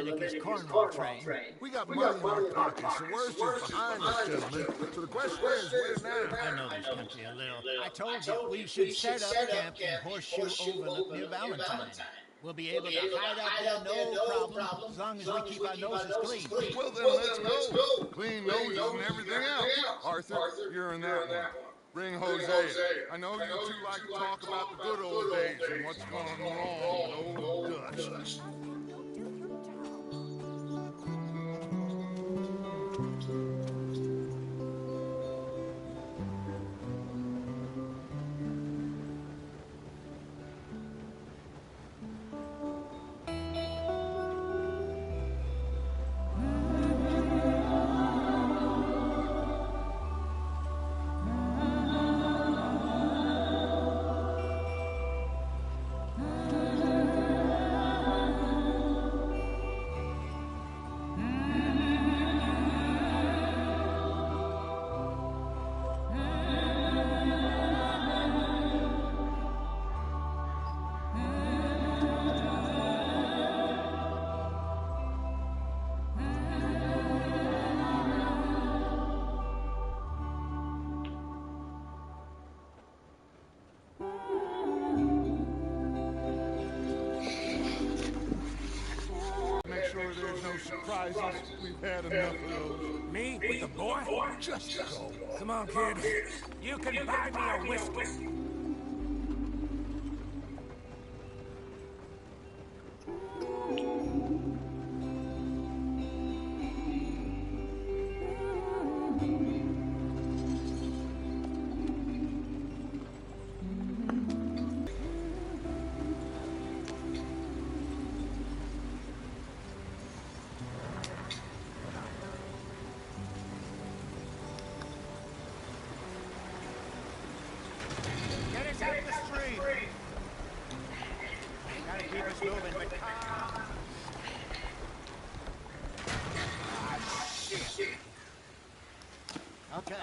Leviticus cornwall train. We got money in our pockets, the worst is behind us, gentlemen. So the question is, where now? I know this country a little. I told you we should set up camp in Horseshoe Overlook near Valentine. We'll be able to hide out there no problem, as long as we keep our noses clean. Well, then let's go. Clean noses and everything else. Arthur, you're in that one. Bring Hosea. I know you two like to talk about the good old days and what's gone wrong with old Dutch. Surprises. We've had enough of those. Me? With the boy? Just go. Come on, kid. You can buy me a whiskey.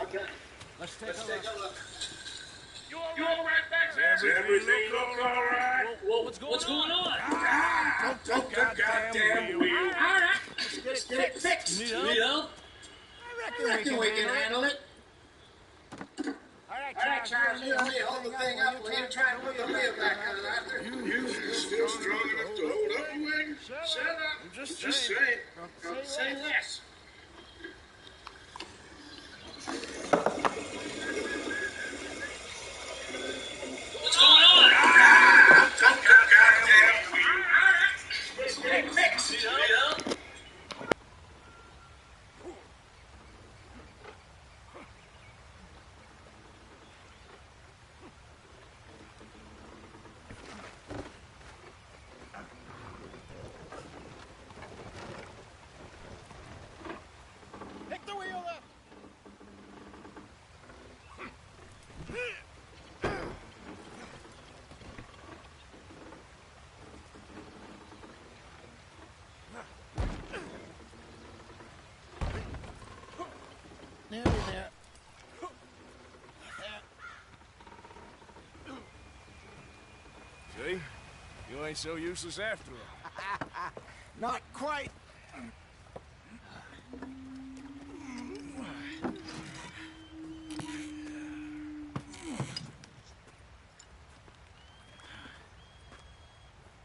Okay. Let's take a look. You all right back there? Does everything look all right? What's going on? Don't the goddamn wheel. All right. Let's get it fixed. Need help? I reckon we can handle it. All right, Charles, you hold the thing up while you try to put the wheel back on, Arthur. You still strong enough to hold up a wing? Shut up. I'm just saying. Say less. What's going on? Don't the goddamn wheel. All right. Let's get it fixed. Need help? Pick the wheel up. Nearly there. See? You ain't so useless after all. Not quite.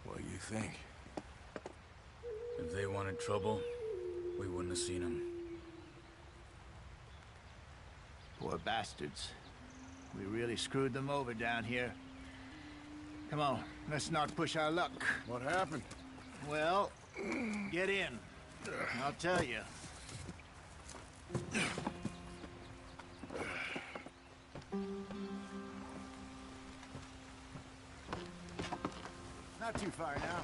What do you think? If they wanted trouble, we wouldn't have seen them. Poor bastards. We really screwed them over down here. Come on, let's not push our luck. What happened? Well, get in. I'll tell you. Not too far now.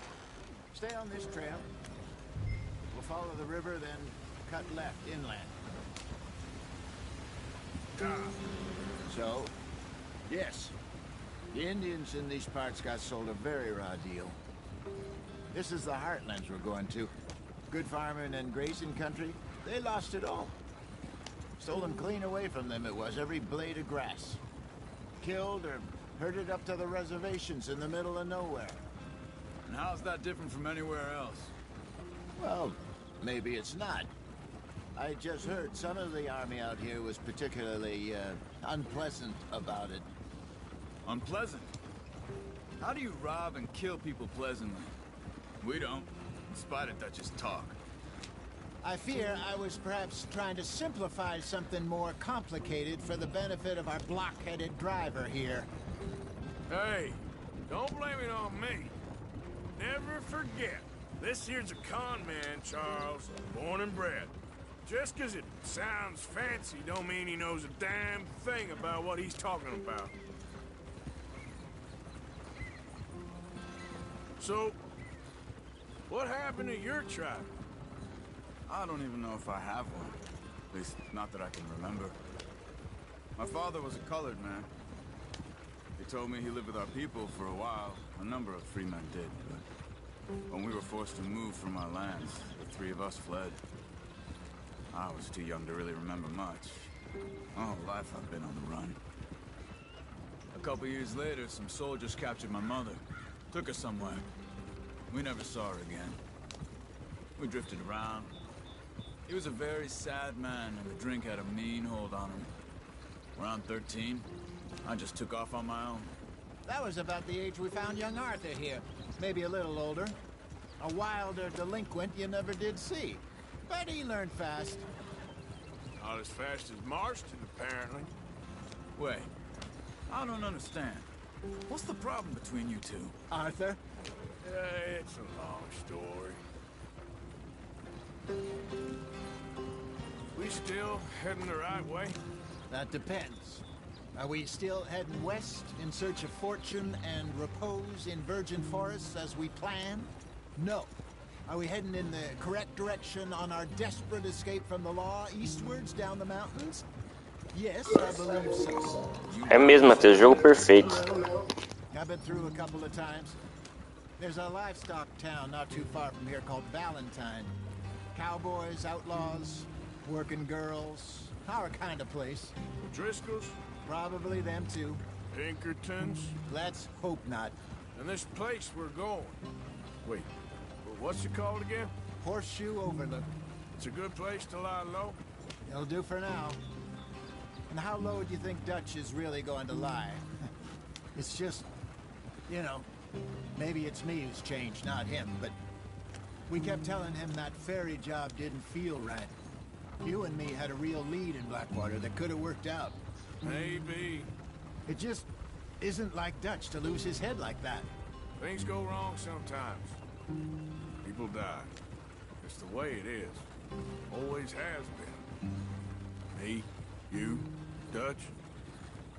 Stay on this trail. We'll follow the river, then cut left inland. So, yes, the Indians in these parts got sold a very raw deal. This is the heartlands we're going to. Good farming and grazing country, they lost it all. Stolen clean away from them it was, every blade of grass. Killed or herded up to the reservations in the middle of nowhere. And how's that different from anywhere else? Well, maybe it's not. I just heard some of the army out here was particularly, unpleasant about it. Unpleasant? How do you rob and kill people pleasantly? We don't, in spite of Dutch's talk. I fear I was perhaps trying to simplify something more complicated for the benefit of our blockheaded driver here. Hey, don't blame it on me. Never forget, this here's a con man, Charles, born and bred. Just 'cause it sounds fancy don't mean he knows a damn thing about what he's talking about. So, what happened to your tribe? I don't even know if I have one. At least, not that I can remember. My father was a colored man. He told me he lived with our people for a while. A number of free men did, but when we were forced to move from our lands, the three of us fled. I was too young to really remember much. My whole life I've been on the run. A couple years later, some soldiers captured my mother. Took her somewhere. We never saw her again. We drifted around. He was a very sad man, and the drink had a mean hold on him. Around 13, I just took off on my own. That was about the age we found young Arthur here. Maybe a little older. A wilder delinquent you never did see. But he learned fast. Not as fast as Marston, apparently. Wait, I don't understand. What's the problem between you two? Arthur? It's a long story. We still heading the right way? That depends. Are we still heading west in search of fortune and repose in virgin forests as we planned? No. Are we heading in the correct direction on our desperate escape from the law eastwards down the mountains? Yes, I believe so. É mesmo, Matheus, jogo perfeito. I've been through a couple of times. There's a livestock town not too far from here called Valentine. Cowboys, outlaws, working girls, our kind of place. Driscoll's? Probably them too. Pinkertons? Let's hope not. And this place we're going. Wait, what's it called again? Horseshoe Overlook. It's a good place to lie low? It'll do for now. And how low do you think Dutch is really going to lie? It's just, you know, maybe it's me who's changed, not him, but we kept telling him that ferry job didn't feel right. You and me had a real lead in Blackwater that could have worked out. Maybe. It just isn't like Dutch to lose his head like that. Things go wrong sometimes. People die. It's the way it is. Always has been. Me, you, Dutch.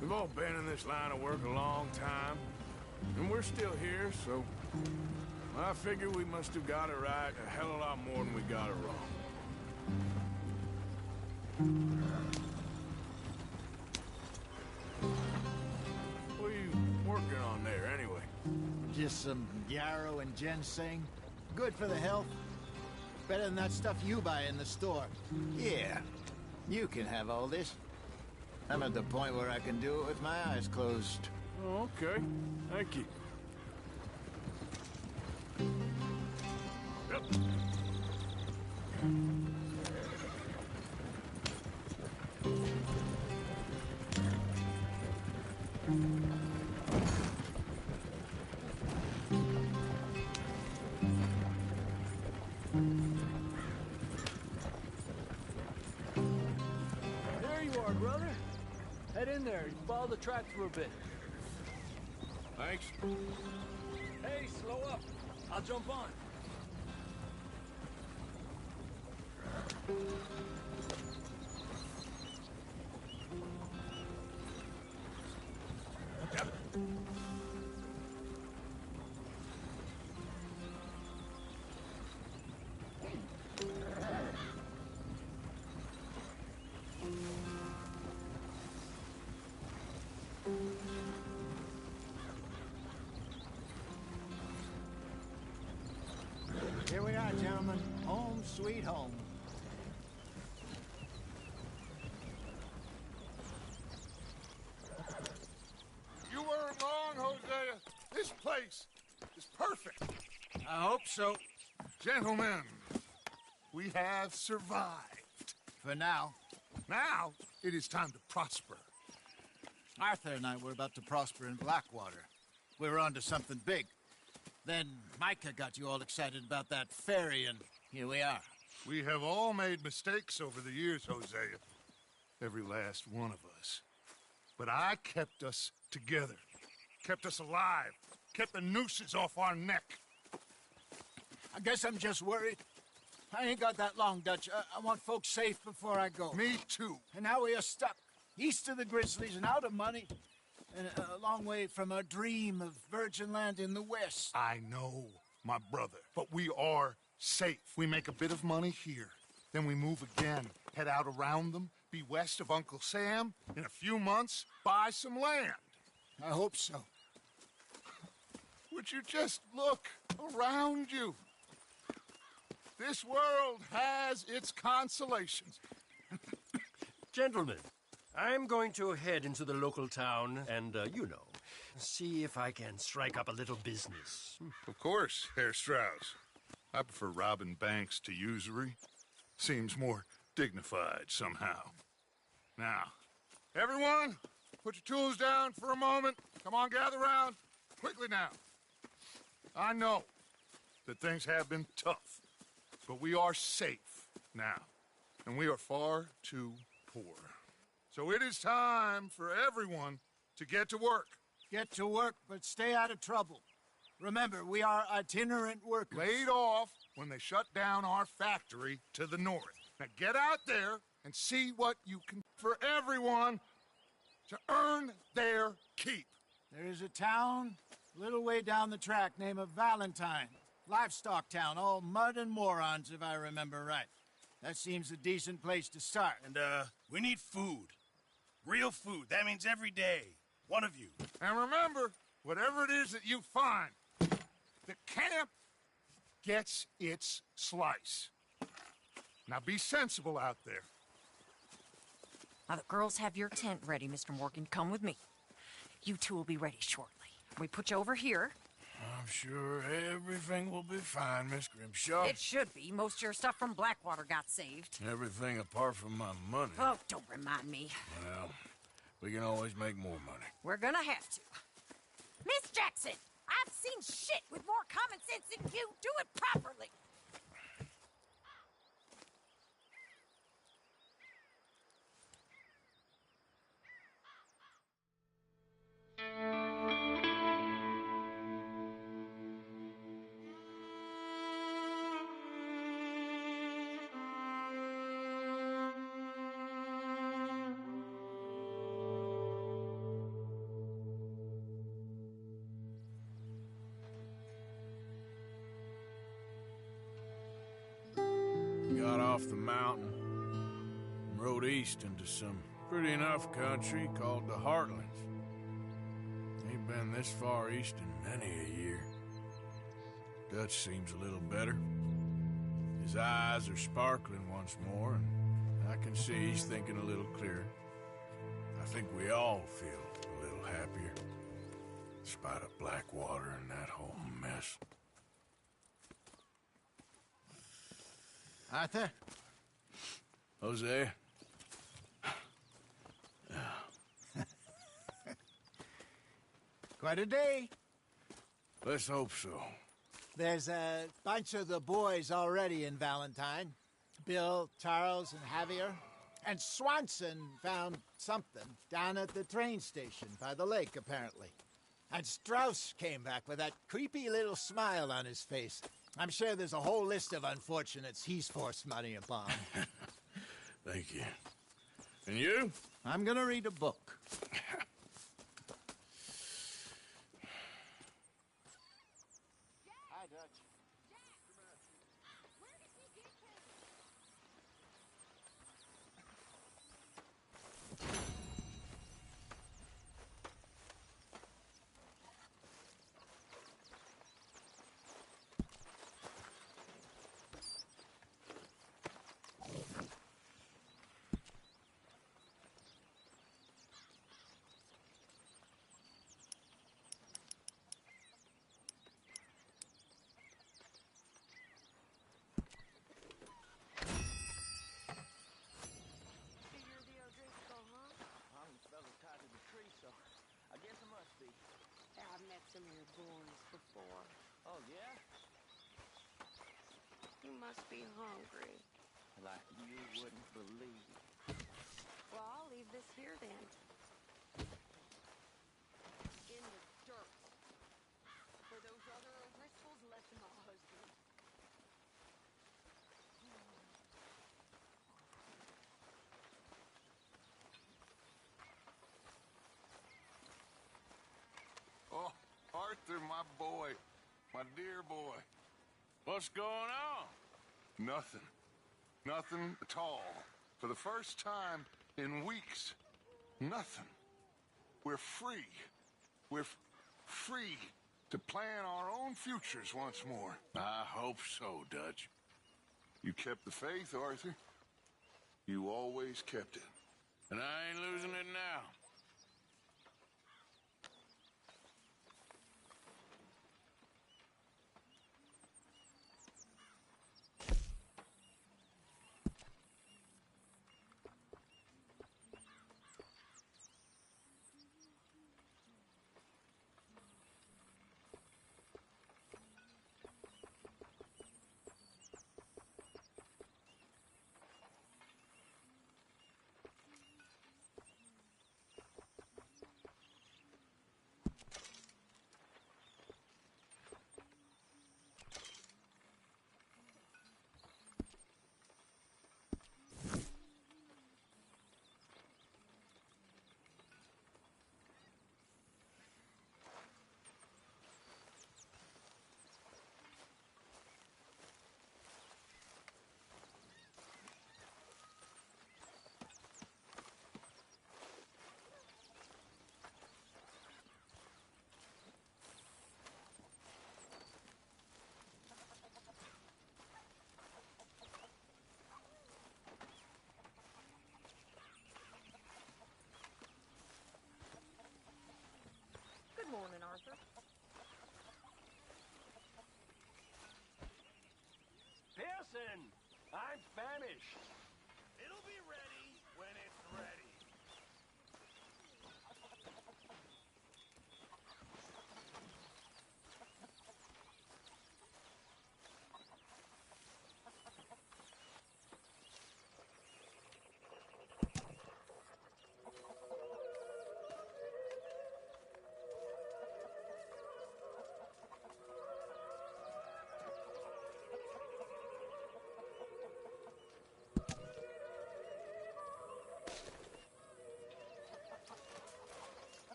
We've all been in this line of work a long time. And we're still here, so I figure we must have got it right a hell of a lot more than we got it wrong. What are you working on there, anyway? Just some yarrow and ginseng. Good for the health. Better than that stuff you buy in the store. Yeah, you can have all this. I'm at the point where I can do it with my eyes closed. Oh, okay. Thank you. Yep. There you are, brother. Head in there and follow the tracks for a bit. Thanks. Hey, slow up. I'll jump on. Here we are, gentlemen. Home sweet home. You weren't wrong, Hosea. This place is perfect. I hope so. Gentlemen, We have survived. For now. Now, it is time to prosper. Arthur and I were about to prosper in Blackwater. We were onto something big. Then Micah got you all excited about that ferry, and here we are. We have all made mistakes over the years, Hosea. Every last one of us. But I kept us together. Kept us alive. Kept the nooses off our neck. I guess I'm just worried. I ain't got that long, Dutch. I want folks safe before I go. Me too. And now we are stuck. East of the Grizzlies and out of money. And a long way from our dream of virgin land in the west. I know, my brother. But we are safe. We make a bit of money here. Then we move again. Head out around them. Be west of Uncle Sam. In a few months, buy some land. I hope so. Would you just look around you? This world has its consolations. Gentlemen, I'm going to head into the local town and, see if I can strike up a little business. Of course, Herr Strauss. I prefer robbing banks to usury. Seems more dignified somehow. Now, everyone, put your tools down for a moment. Come on, gather round. Quickly now. I know that things have been tough, but we are safe now, and we are far too poor. So it is time for everyone to get to work. Get to work, but stay out of trouble. Remember, we are itinerant workers. Laid off when they shut down our factory to the north. Now get out there and see what you can for everyone to earn their keep. There is a town a little way down the track named Valentine. Livestock town, all mud and morons, if I remember right. That seems a decent place to start. And, we need food. Real food. That means every day. One of you. And remember, whatever it is that you find, the camp gets its slice. Now be sensible out there. Now the girls have your tent ready, Mr. Morgan. Come with me. You two will be ready shortly. We put you over here. I'm sure everything will be fine, Miss Grimshaw. It should be. Most of your stuff from Blackwater got saved. Everything apart from my money. Oh, don't remind me. Well, we can always make more money. We're gonna have to. Miss Jackson, I've seen shit with more common sense than you. Do it properly. Got off the mountain and rode east into some pretty enough country called the Heartlands. Ain't been this far east in many a year. Dutch seems a little better. His eyes are sparkling once more, and I can see he's thinking a little clearer. I think we all feel a little happier, in spite of Blackwater and that whole mess. Arthur? Hosea? Quite a day. Let's hope so. There's a bunch of the boys already in Valentine. Bill, Charles, and Javier. And Swanson found something down at the train station by the lake, apparently. And Strauss came back with that creepy little smile on his face. I'm sure there's a whole list of unfortunates he's forced money upon. Thank you. And you? I'm gonna read a book. Hi, Dutch. must be hungry. Like you wouldn't believe. Well, I'll leave this here then. In the dirt. For those other O'Driscolls left my husband. Oh, Arthur, my boy. My dear boy. What's going on? Nothing. Nothing at all. For the first time in weeks. Nothing. We're free. We're free to plan our own futures once more. I hope so, Dutch. You kept the faith, Arthur. You always kept it. And I ain't losing it now. Good morning, Arthur. Pearson! I'm famished. It'll be ready when it's ready.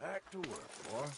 Back to work, boy.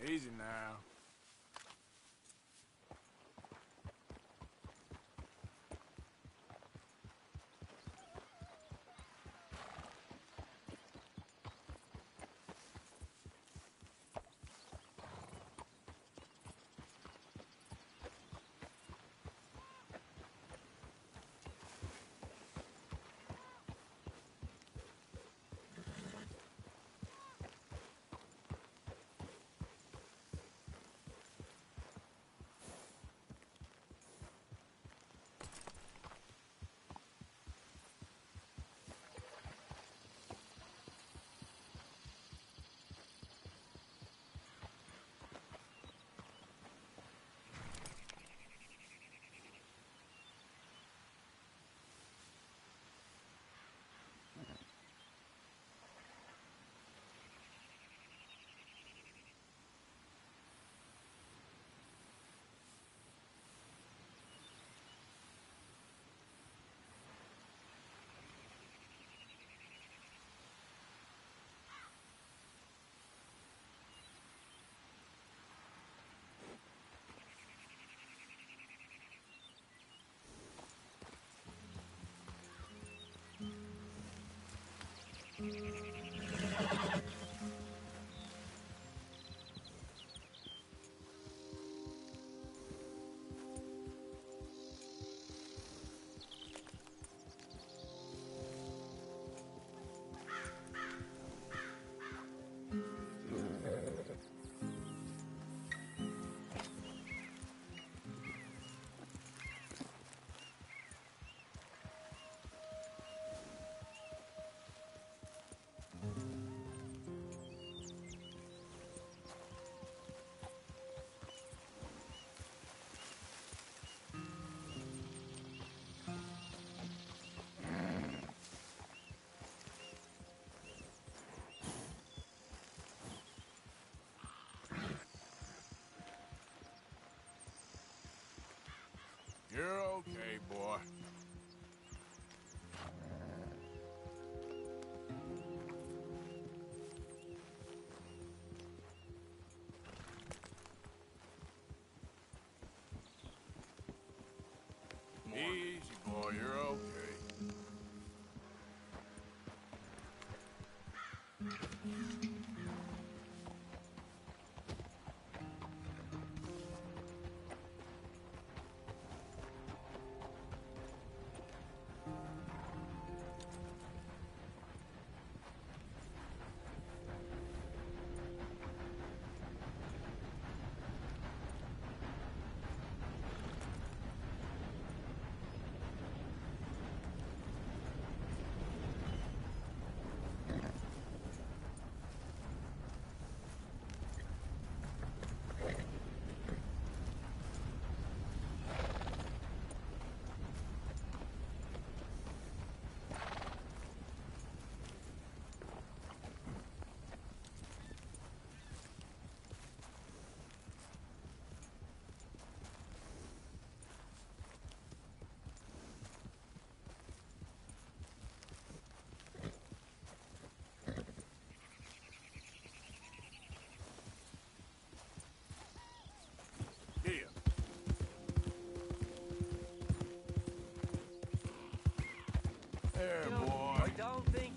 Easy now.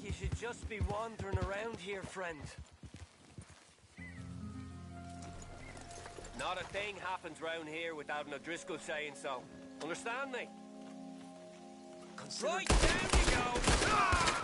you should just be wandering around here, friend. Not a thing happens round here without an O'Driscoll saying so. Understand me? Right, down you go! Ah!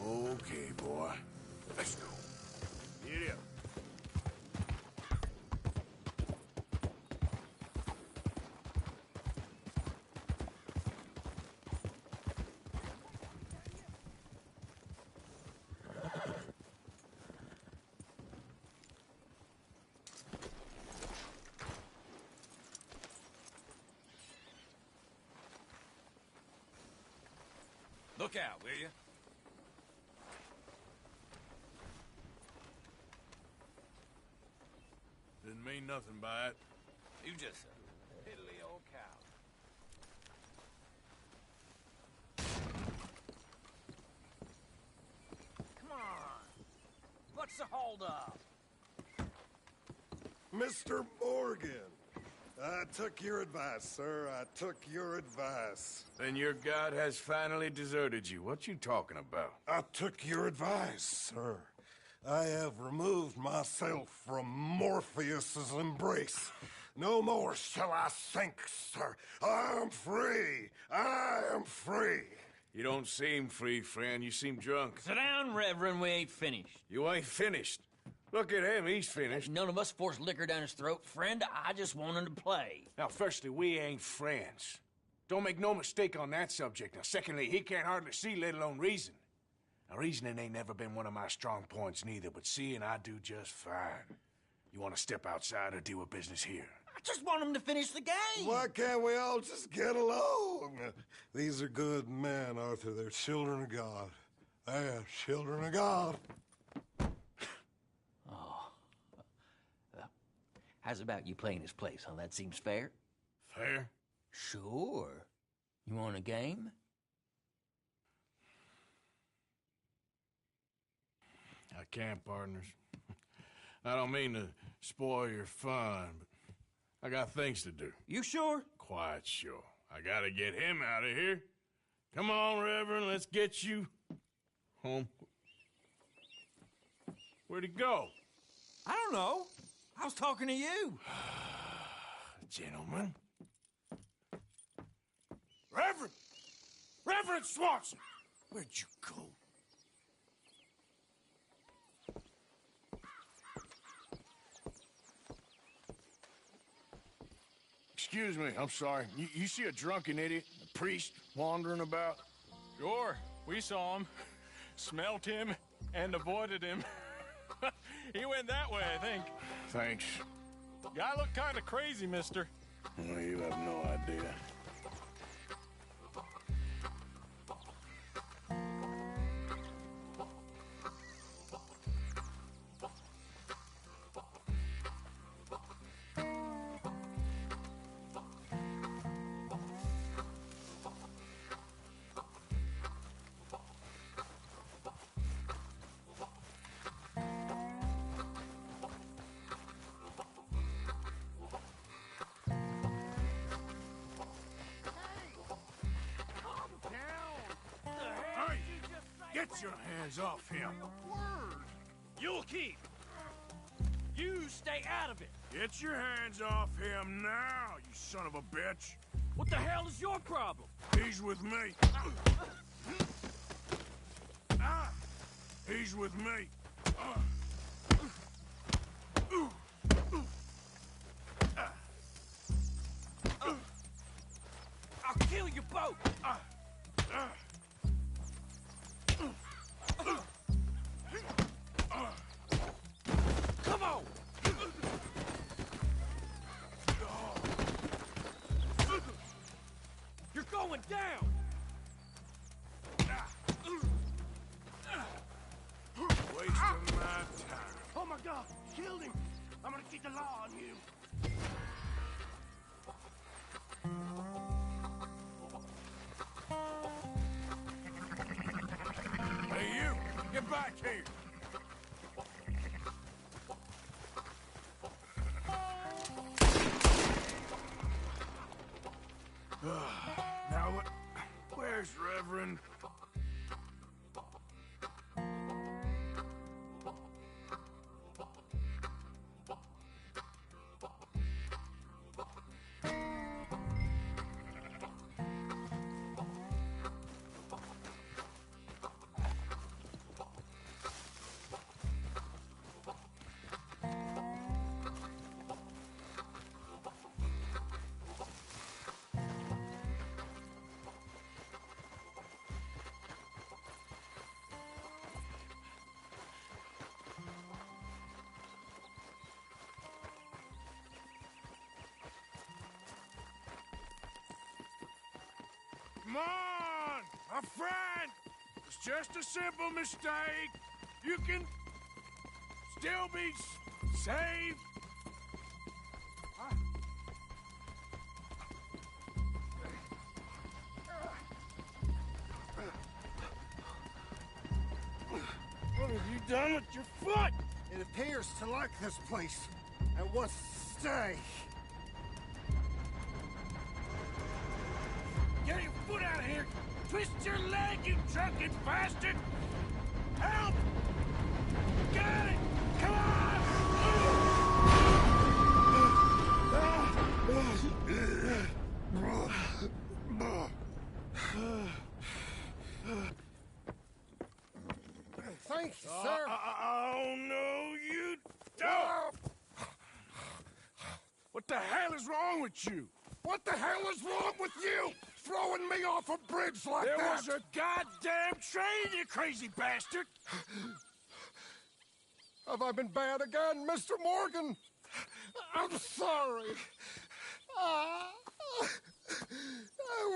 Okay, boy. Let's go. Get up. Look out, will you? Didn't mean nothing by it. You just a piddly old cow. Come on. What's the holdup? Mr. Morgan, I took your advice, sir. I took your advice. Then your god has finally deserted you. What you talking about? I took your advice, sir. I have removed myself from Morpheus's embrace. No more shall I sink, sir. I am free. I am free. You don't seem free, friend. You seem drunk. Sit down, Reverend. We ain't finished. You ain't finished. Look at him. He's finished. None of us forced liquor down his throat. Friend, I just wanted to play. Now, firstly, we ain't friends. Don't make no mistake on that subject. Now, secondly, he can't hardly see, let alone reason. Now, reasoning ain't never been one of my strong points neither, but seeing I do just fine. You want to step outside or deal with business here? I just want him to finish the game. Why can't we all just get along? These are good men, Arthur. They're children of God. They are children of God. Oh. How's about you playing his place, huh? That seems fair? Fair? Sure. You want a game? I can't, partners. I don't mean to spoil your fun, but I got things to do. You sure? Quite sure. I gotta get him out of here. Come on, Reverend, let's get you home. Where'd he go? I don't know. I was talking to you. Gentlemen. Reverend! Reverend Swanson! Where'd you go? Excuse me, I'm sorry. You see a drunken idiot, a priest, wandering about? Sure, we saw him, smelt him, and avoided him. He went that way, I think. Thanks. Guy looked kind of crazy, mister. Well, you have no idea. Get your hands off him. Word! You'll keep. You stay out of it. Get your hands off him now, you son of a bitch. What the hell is your problem? He's with me. He's with me. I'll kill you both. Come on! gonna keep the law on you. Hey, you! Get back here! Now what? Where's Reverend? Come on, my friend! It's just a simple mistake. You can still be saved. What have you done with your foot? It appears to like this place and wants to stay. Get your foot out of here! Twist your leg, you drunken bastard! Help! Got it! Come Thank you, sir. Oh, no, you don't! What the hell is wrong with you? What the hell is wrong with you? Throwing me off a bridge like There that? was a goddamn train, you crazy bastard! Have I been bad again, Mr. Morgan? I'm sorry. I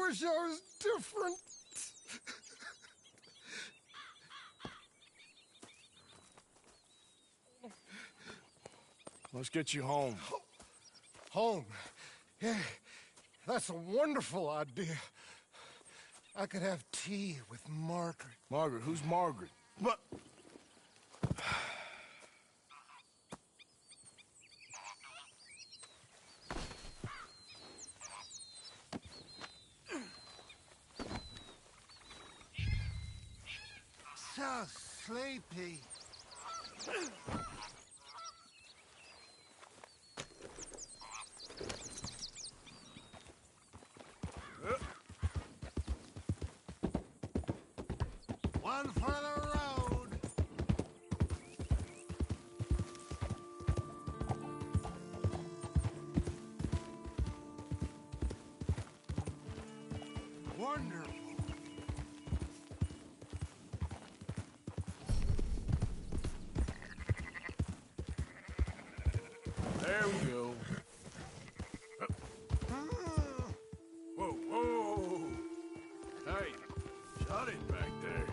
wish I was different. Let's get you home. Home? Yeah, that's a wonderful idea. I could have tea with Margaret. Margaret? Who's Margaret? What? So sleepy. One for the road. Wonderful. There we go. Whoa, whoa! Hey, shut it back there.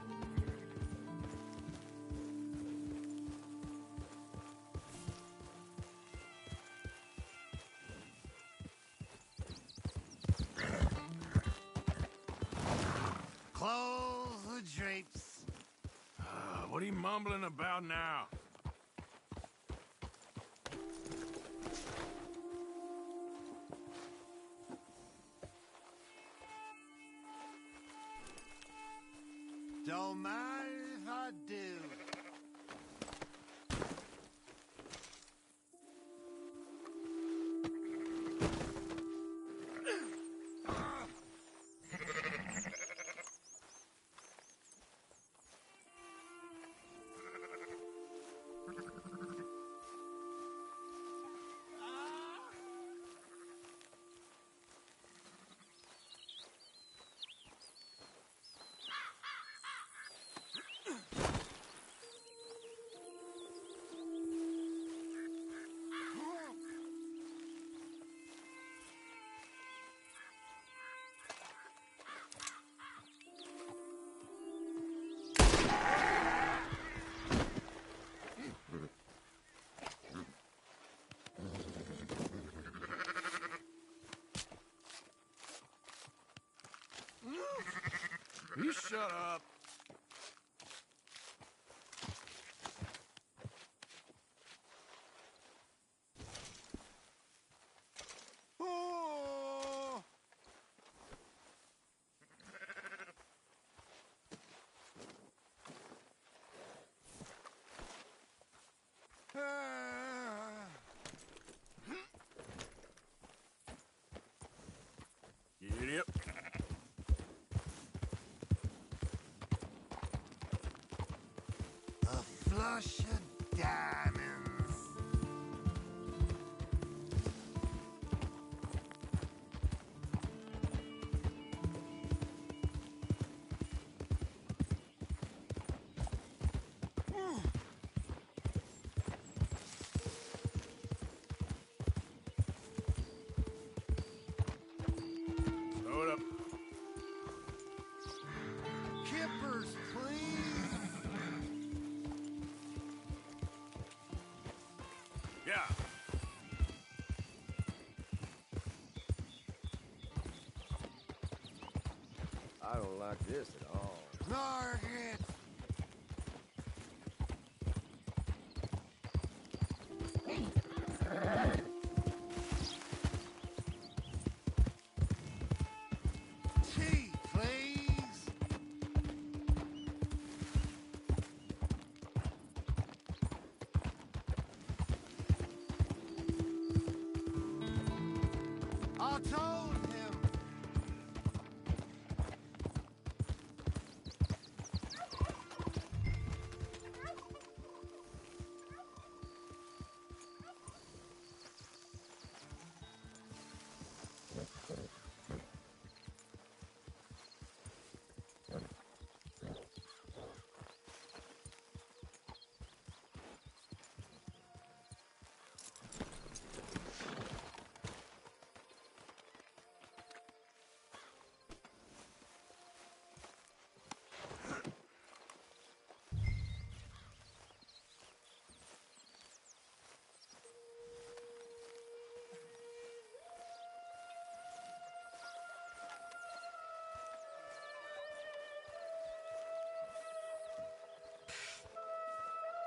Close the drapes. What are you mumbling about now? Don't mind if I do. You shut up. Oh! Get up. A flush of diamonds. Load up. Kippers, please. Yeah. I don't like this at all. Margaret. Tea, please. I told him.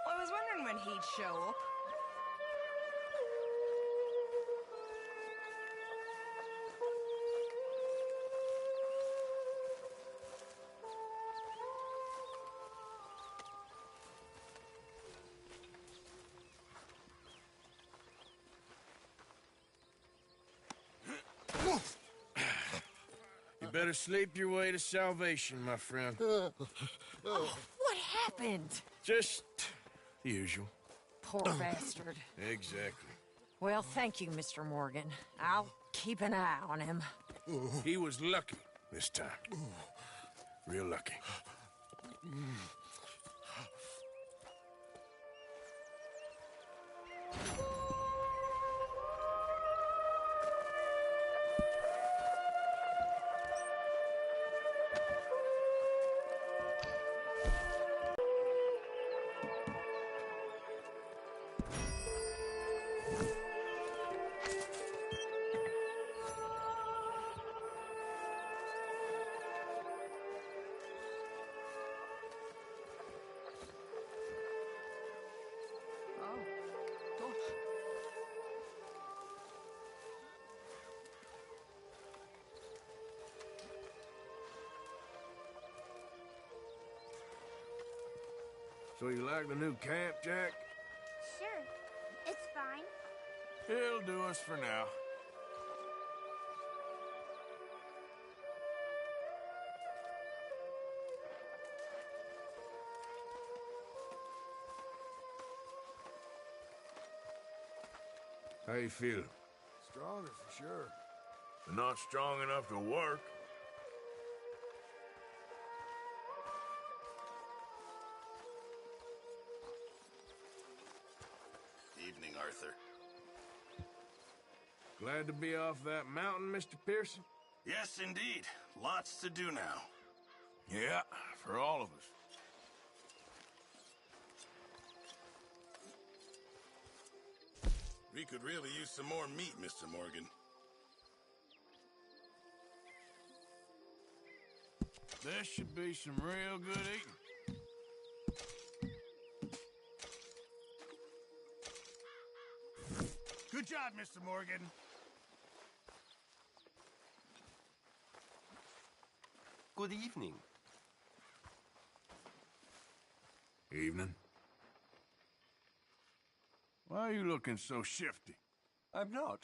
I was wondering when he'd show up. You better sleep your way to salvation, my friend. Oh, what happened? Just the usual. Poor bastard. Exactly. Well, thank you, Mr. Morgan. I'll keep an eye on him. He was lucky this time. Real lucky. So you like the new camp, Jack? Sure. It's fine. It'll do us for now. How you feeling? Stronger for sure. But not strong enough to work. Evening, Arthur. Glad to be off that mountain, Mr. Pearson? Yes, indeed. Lots to do now. Yeah, for all of us. We could really use some more meat, Mr. Morgan. This should be some real good eating. Good job, Mr. Morgan. Good evening. Evening. Why are you looking so shifty? I'm not.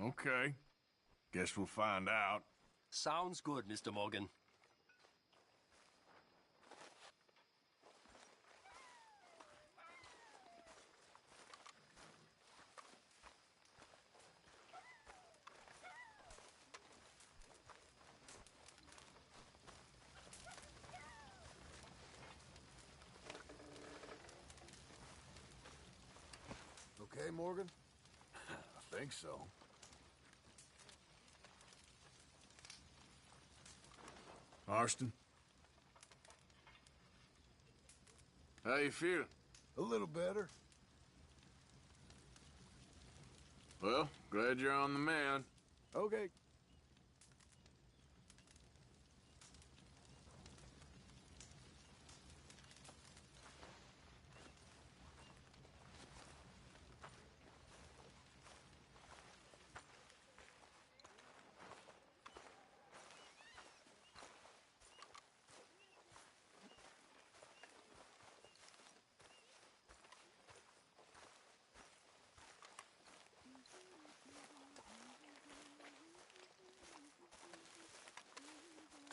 Okay. Guess we'll find out. Sounds good, Mr. Morgan. Okay, Morgan? I think so. Marston? How you feeling? A little better. Well, glad you're on the mend. Okay.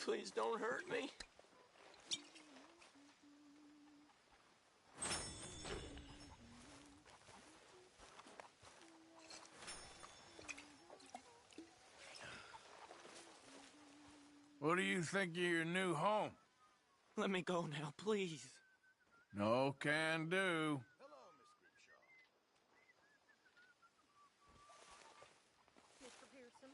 Please don't hurt me. What do you think of your new home? Let me go now, please. No can do. Mr. Pearson.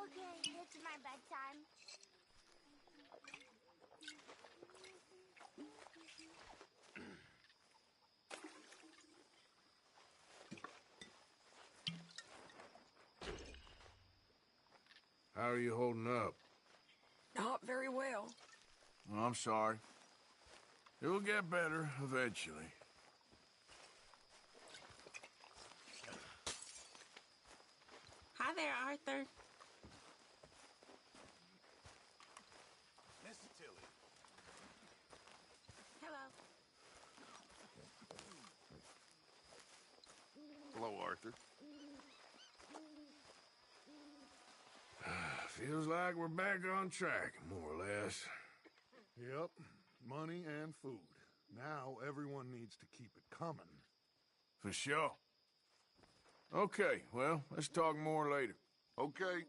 Okay, it's my bedtime. How are you holding up? Not very well. Oh, I'm sorry. It will get better eventually. Hi there, Arthur. Miss Tilly. Hello. Hello, Arthur. Feels like we're back on track, more or less. Yep. Money and food. Now everyone needs to keep it coming. For sure. Okay, well, let's talk more later. Okay.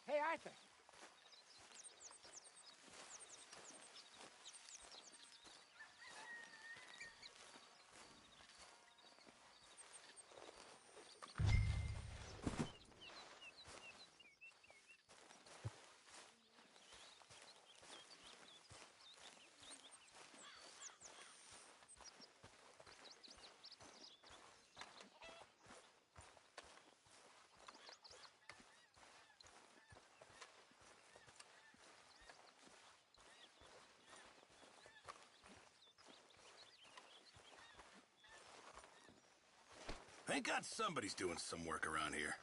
Hey, Arthur. Thank God somebody's doing some work around here.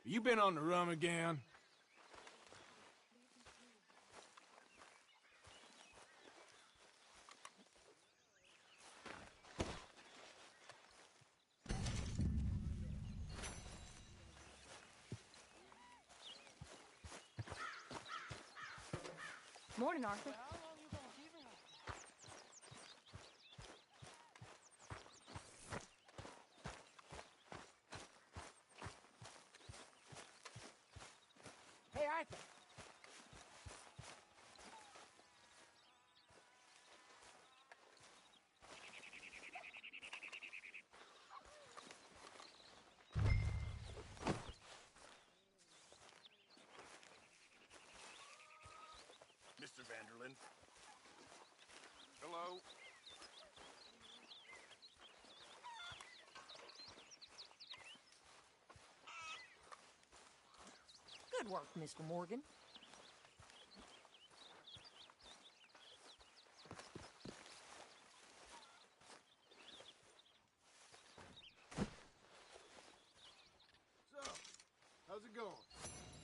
You been on the rum again? Morning, Arthur. Hey, Arthur. Mr. Vanderlyn. Hello? Good work, Mr. Morgan. So, how's it going?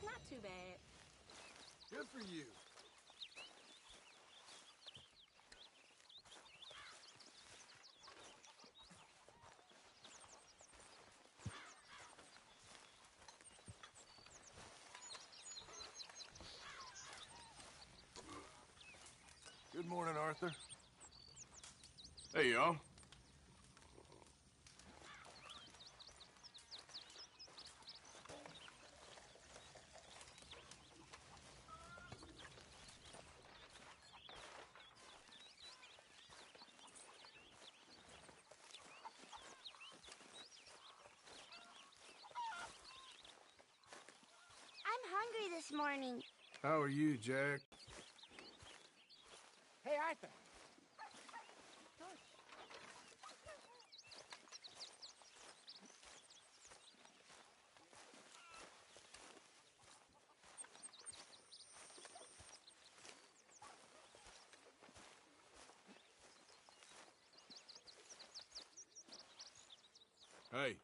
Not too bad. Good for you. Good morning, Arthur. Hey, y'all. I'm hungry this morning. How are you, Jack? Hey, Arthur. Hey.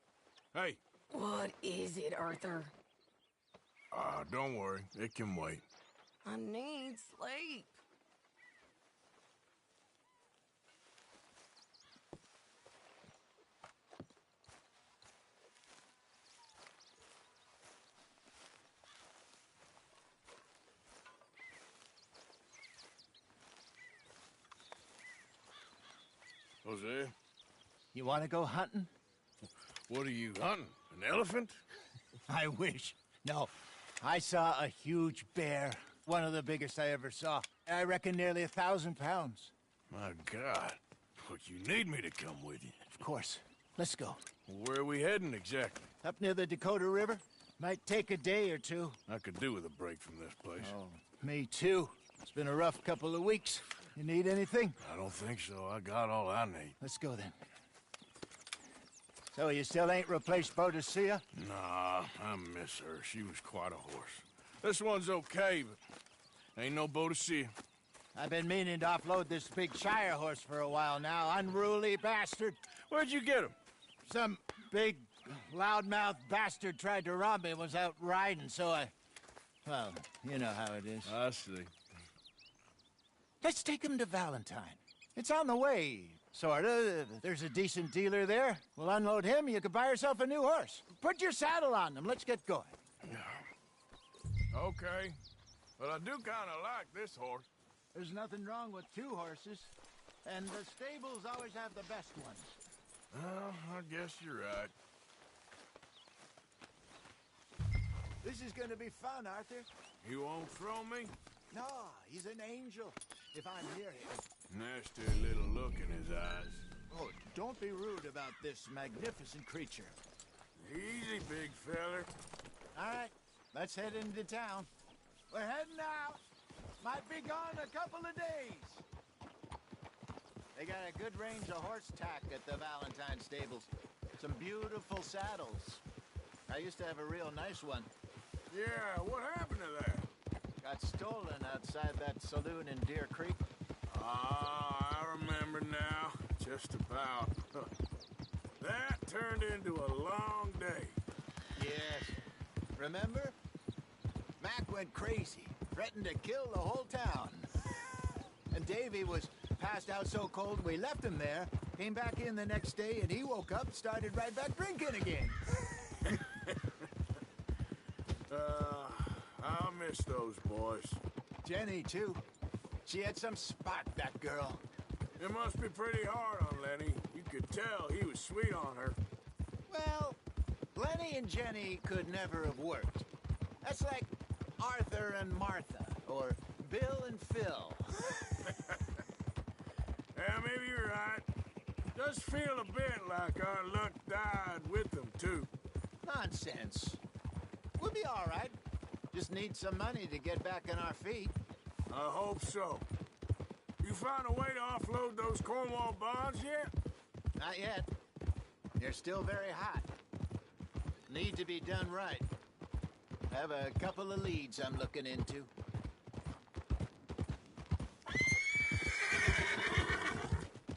Hey. What is it, Arthur? Don't worry. It can wait. I need sleep. Jose? You want to go hunting? What are you hunting? An elephant? I wish. No. I saw a huge bear. One of the biggest I ever saw. I reckon nearly 1,000 pounds. My God. Look, you need me to come with you. Of course. Let's go. Where are we heading exactly? Up near the Dakota River. Might take a day or two. I could do with a break from this place. Oh, me too. It's been a rough couple of weeks. You need anything? I don't think so. I got all I need. Let's go then. So you still ain't replaced Boadicea? Nah, I miss her. She was quite a horse. This one's okay, but ain't no Boadicea. I've been meaning to offload this big Shire horse for a while now. Unruly bastard. Where'd you get him? Some big, loudmouth bastard tried to rob me and was out riding, so I... Well, you know how it is. I see. Let's take him to Valentine. It's on the way, sorta. There's a decent dealer there. We'll unload him, you could buy yourself a new horse. Put your saddle on him, let's get going. Okay, but I do kind of like this horse. There's nothing wrong with two horses, and the stables always have the best ones. Well, I guess you're right. This is gonna be fun, Arthur. You won't throw me? No, he's an angel, if I'm near him. Nasty little look in his eyes. Oh, don't be rude about this magnificent creature. Easy, big feller. All right, let's head into town. We're heading out. Might be gone a couple of days. They got a good range of horse tack at the Valentine stables. Some beautiful saddles. I used to have a real nice one. Yeah, what happened to that? Got stolen outside that saloon in Deer Creek. Ah, I remember now. Just about. That turned into a long day. Yes. Remember? Mac went crazy, threatened to kill the whole town. And Davy was passed out so cold we left him there, came back in the next day, and he woke up and started right back drinking again. I'll miss those boys. Jenny, too. She had some spark, that girl. It must be pretty hard on Lenny. You could tell he was sweet on her. Well, Lenny and Jenny could never have worked. That's like Arthur and Martha, or Bill and Phil. Yeah, maybe you're right. Does feel a bit like our luck died with them, too. Nonsense. We'll be all right. Just need some money to get back on our feet. I hope so. You found a way to offload those Cornwall bonds yet? Not yet. They're still very hot. Need to be done right. Have a couple of leads I'm looking into.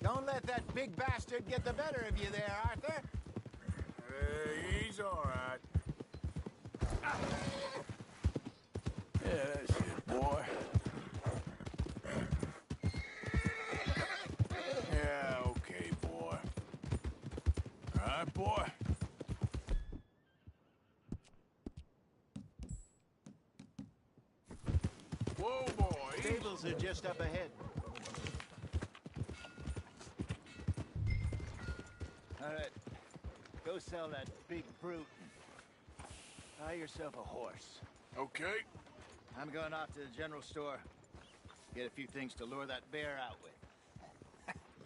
Don't let that big bastard get the better of you there, Arthur. He's all right. Yeah, that's it, boy. Yeah, okay, boy. All right, boy. Whoa, boy. Tables are just up ahead. All right. Go sell that big brute. Buy yourself a horse. Okay. I'm going off to the general store. Get a few things to lure that bear out with.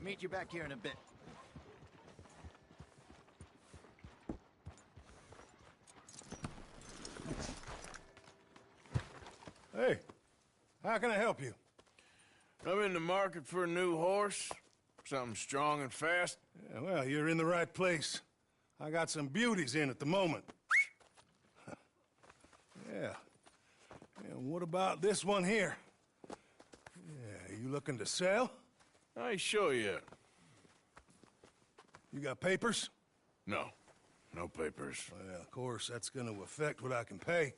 Meet you back here in a bit. Hey, how can I help you? I'm in the market for a new horse. Something strong and fast. Yeah, well, you're in the right place. I got some beauties in at the moment. Yeah. And what about this one here? Yeah, you looking to sell? I show you. You got papers? No. No papers. Well, of course, that's gonna affect what I can pay.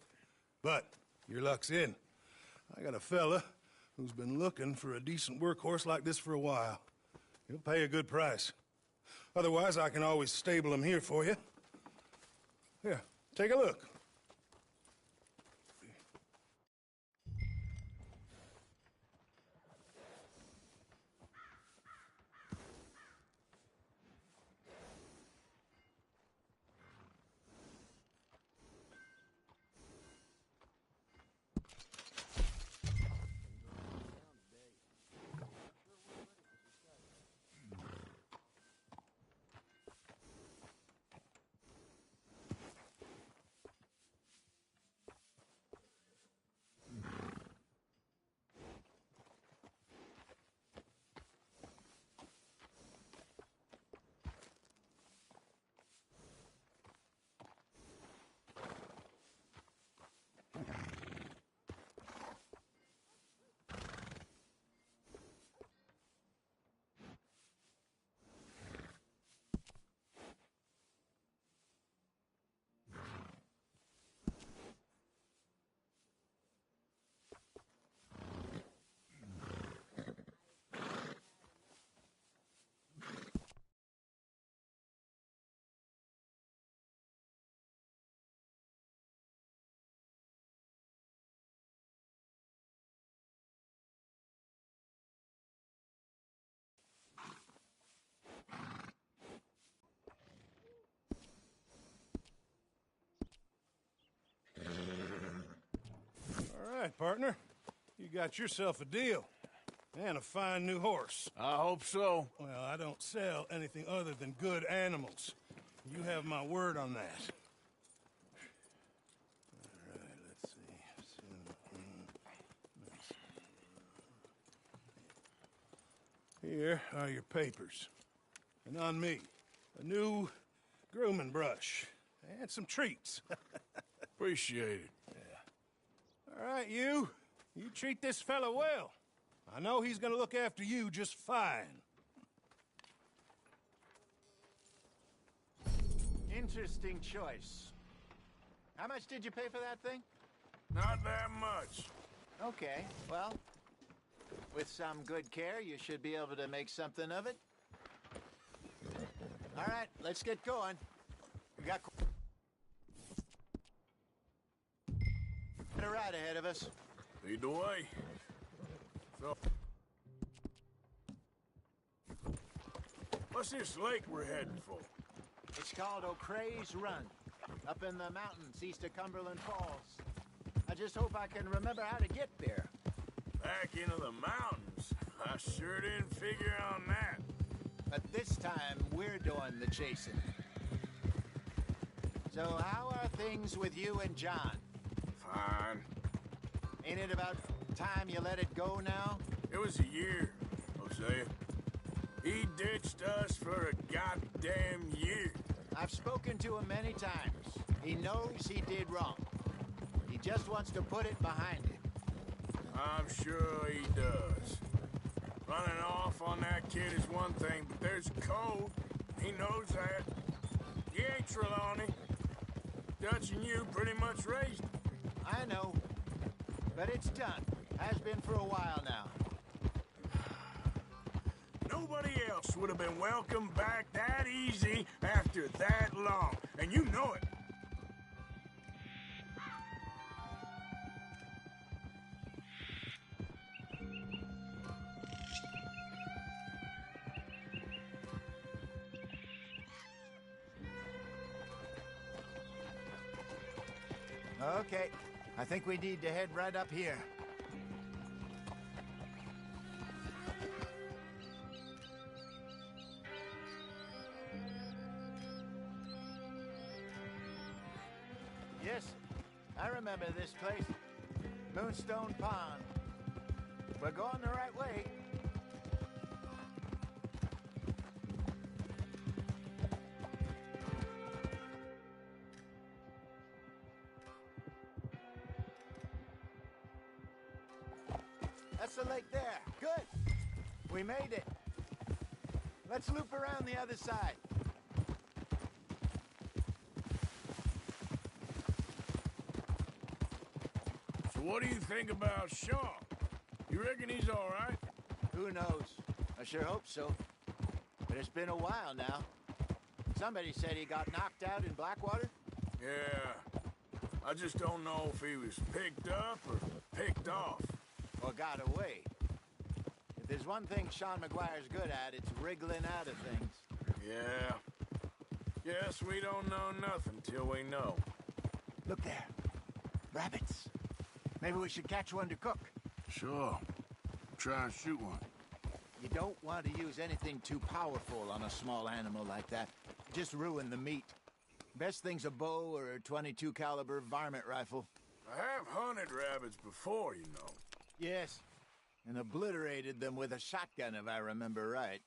But your luck's in. I got a fella who's been looking for a decent workhorse like this for a while. He'll pay a good price. Otherwise, I can always stable him here for you. Here, take a look. All right, partner. You got yourself a deal. And a fine new horse. I hope so. Well, I don't sell anything other than good animals. You have my word on that. All right, let's see. Here are your papers. And on me, a new grooming brush. And some treats. Appreciate it. All right, you. You treat this fella well. I know he's gonna look after you just fine. Interesting choice. How much did you pay for that thing? Not that much. Okay, well, with some good care, you should be able to make something of it. All right, let's get going. We got a ride ahead of us. Lead the way. So, what's this lake we're heading for? It's called O'Creagh's Run, up in the mountains east of Cumberland Falls. I just hope I can remember how to get there. Back into the mountains? I sure didn't figure on that. But this time, we're doing the chasing. So how are things with you and John? Fine. Ain't it about time you let it go now? It was a year, Hosea. He ditched us for a goddamn year. I've spoken to him many times. He knows he did wrong. He just wants to put it behind him. I'm sure he does. Running off on that kid is one thing, but there's code. He knows that. You ain't Trelawney. Dutch and you pretty much raised him. I know. But it's done. Has been for a while now. Nobody else would have been welcomed back that easy after that long. And you know it. Okay. I think we need to head right up here. Yes, I remember this place. Moonstone Pond. We're going the right way. That's the lake there. Good. We made it. Let's loop around the other side. So what do you think about Shaw? You reckon he's all right? Who knows? I sure hope so. But it's been a while now. Somebody said he got knocked out in Blackwater? Yeah. I just don't know if he was picked up or picked off. Or got away. If there's one thing Sean McGuire's good at, it's wriggling out of things. Yeah. Guess we don't know nothing till we know. Look there. Rabbits. Maybe we should catch one to cook. Sure. Try and shoot one. You don't want to use anything too powerful on a small animal like that. Just ruin the meat. Best thing's a bow or a .22 caliber varmint rifle. I have hunted rabbits before, you know. Yes, and obliterated them with a shotgun, if I remember right.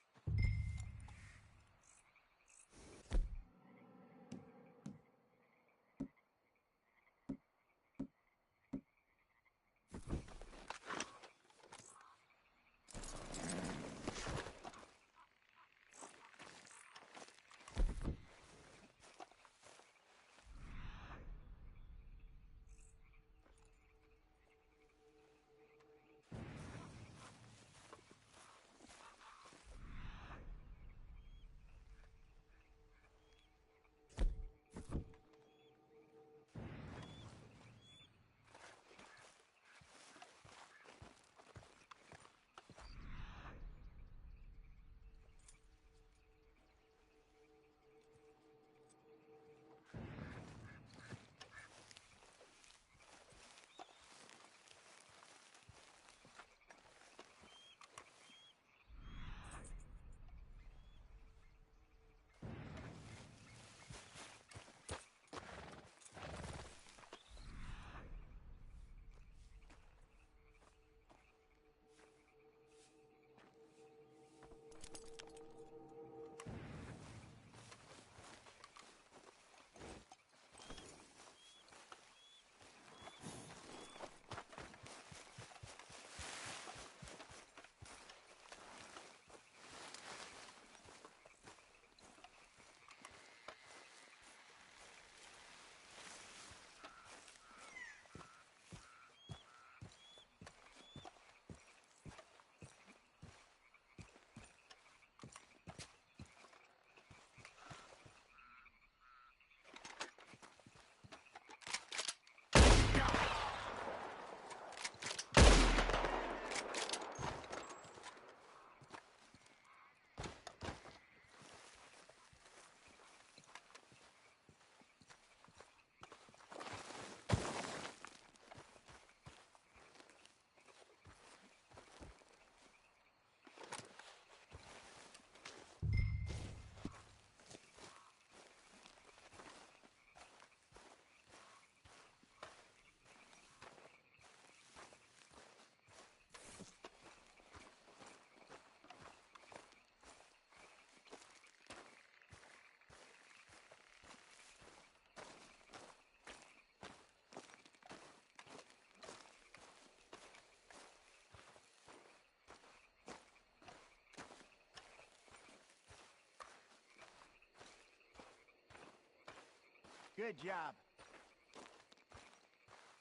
Good job.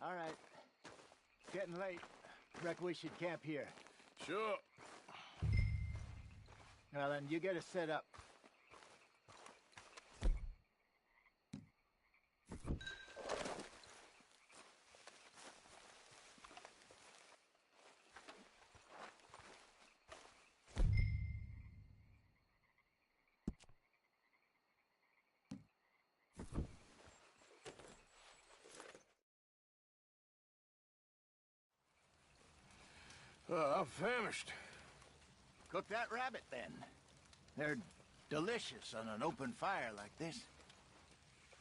All right. Getting late. Reckon we should camp here. Sure. Well, then, you get us set up. I'm famished. Cook that rabbit, then. They're delicious on an open fire like this.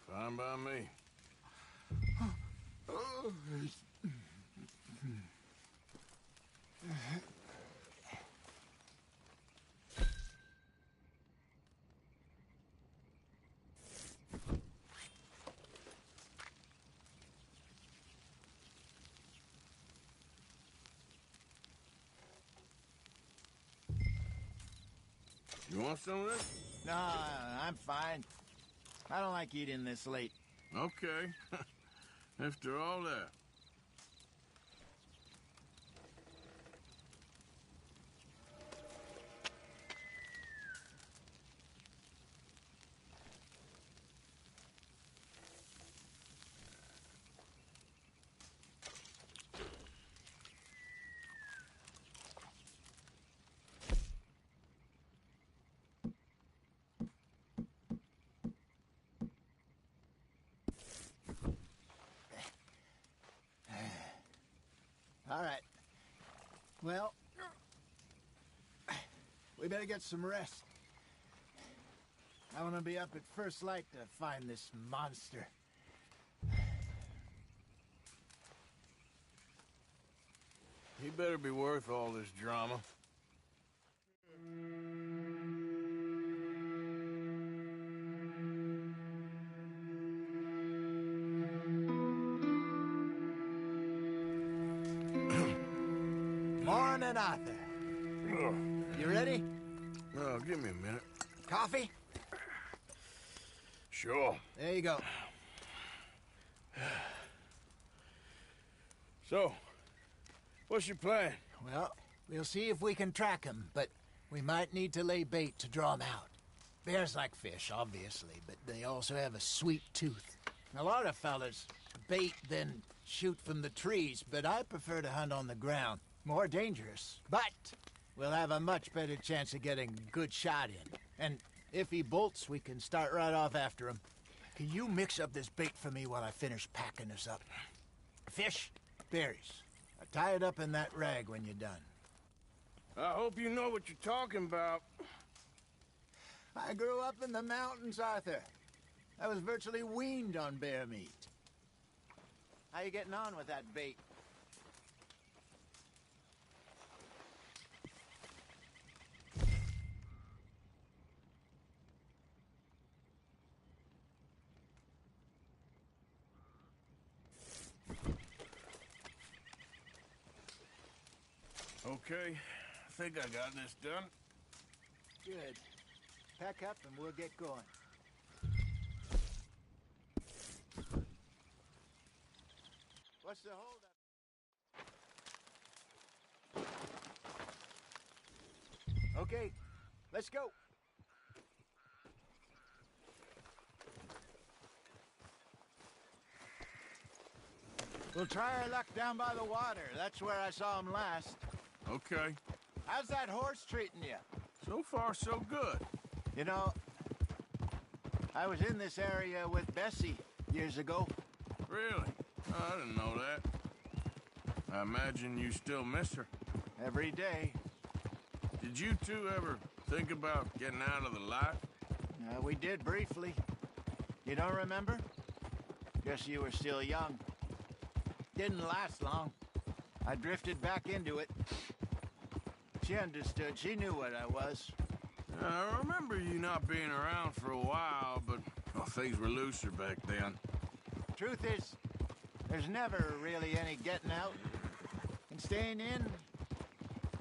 Fine by me. You want some of this? No, I'm fine. I don't like eating this late. Okay. After all that. All right. Well, we better get some rest. I want to be up at first light to find this monster. He better be worth all this drama. Morning, Arthur. You ready? Oh, give me a minute. Coffee? Sure. There you go. So, what's your plan? Well, we'll see if we can track him, but we might need to lay bait to draw him out. Bears like fish, obviously, but they also have a sweet tooth. A lot of fellas bait, then shoot from the trees, but I prefer to hunt on the ground. More dangerous, but we'll have a much better chance of getting a good shot in. And if he bolts, we can start right off after him. Can you mix up this bait for me while I finish packing this up? Fish, berries. Tie it up in that rag when you're done. I hope you know what you're talking about. I grew up in the mountains, Arthur. I was virtually weaned on bear meat. How you getting on with that bait? Okay, I think I got this done. Good. Pack up and we'll get going. What's the holdup? Okay, let's go. We'll try our luck down by the water. That's where I saw him last. Okay. How's that horse treating you? So far, so good. You know, I was in this area with Bessie years ago. Really? Oh, I didn't know that. I imagine you still miss her. Every day. Did you two ever think about getting out of the life? We did briefly. You don't remember? Guess you were still young. Didn't last long. I drifted back into it. She understood. She knew what I was. I remember you not being around for a while, but well, things were looser back then. Truth is, there's never really any getting out. And staying in,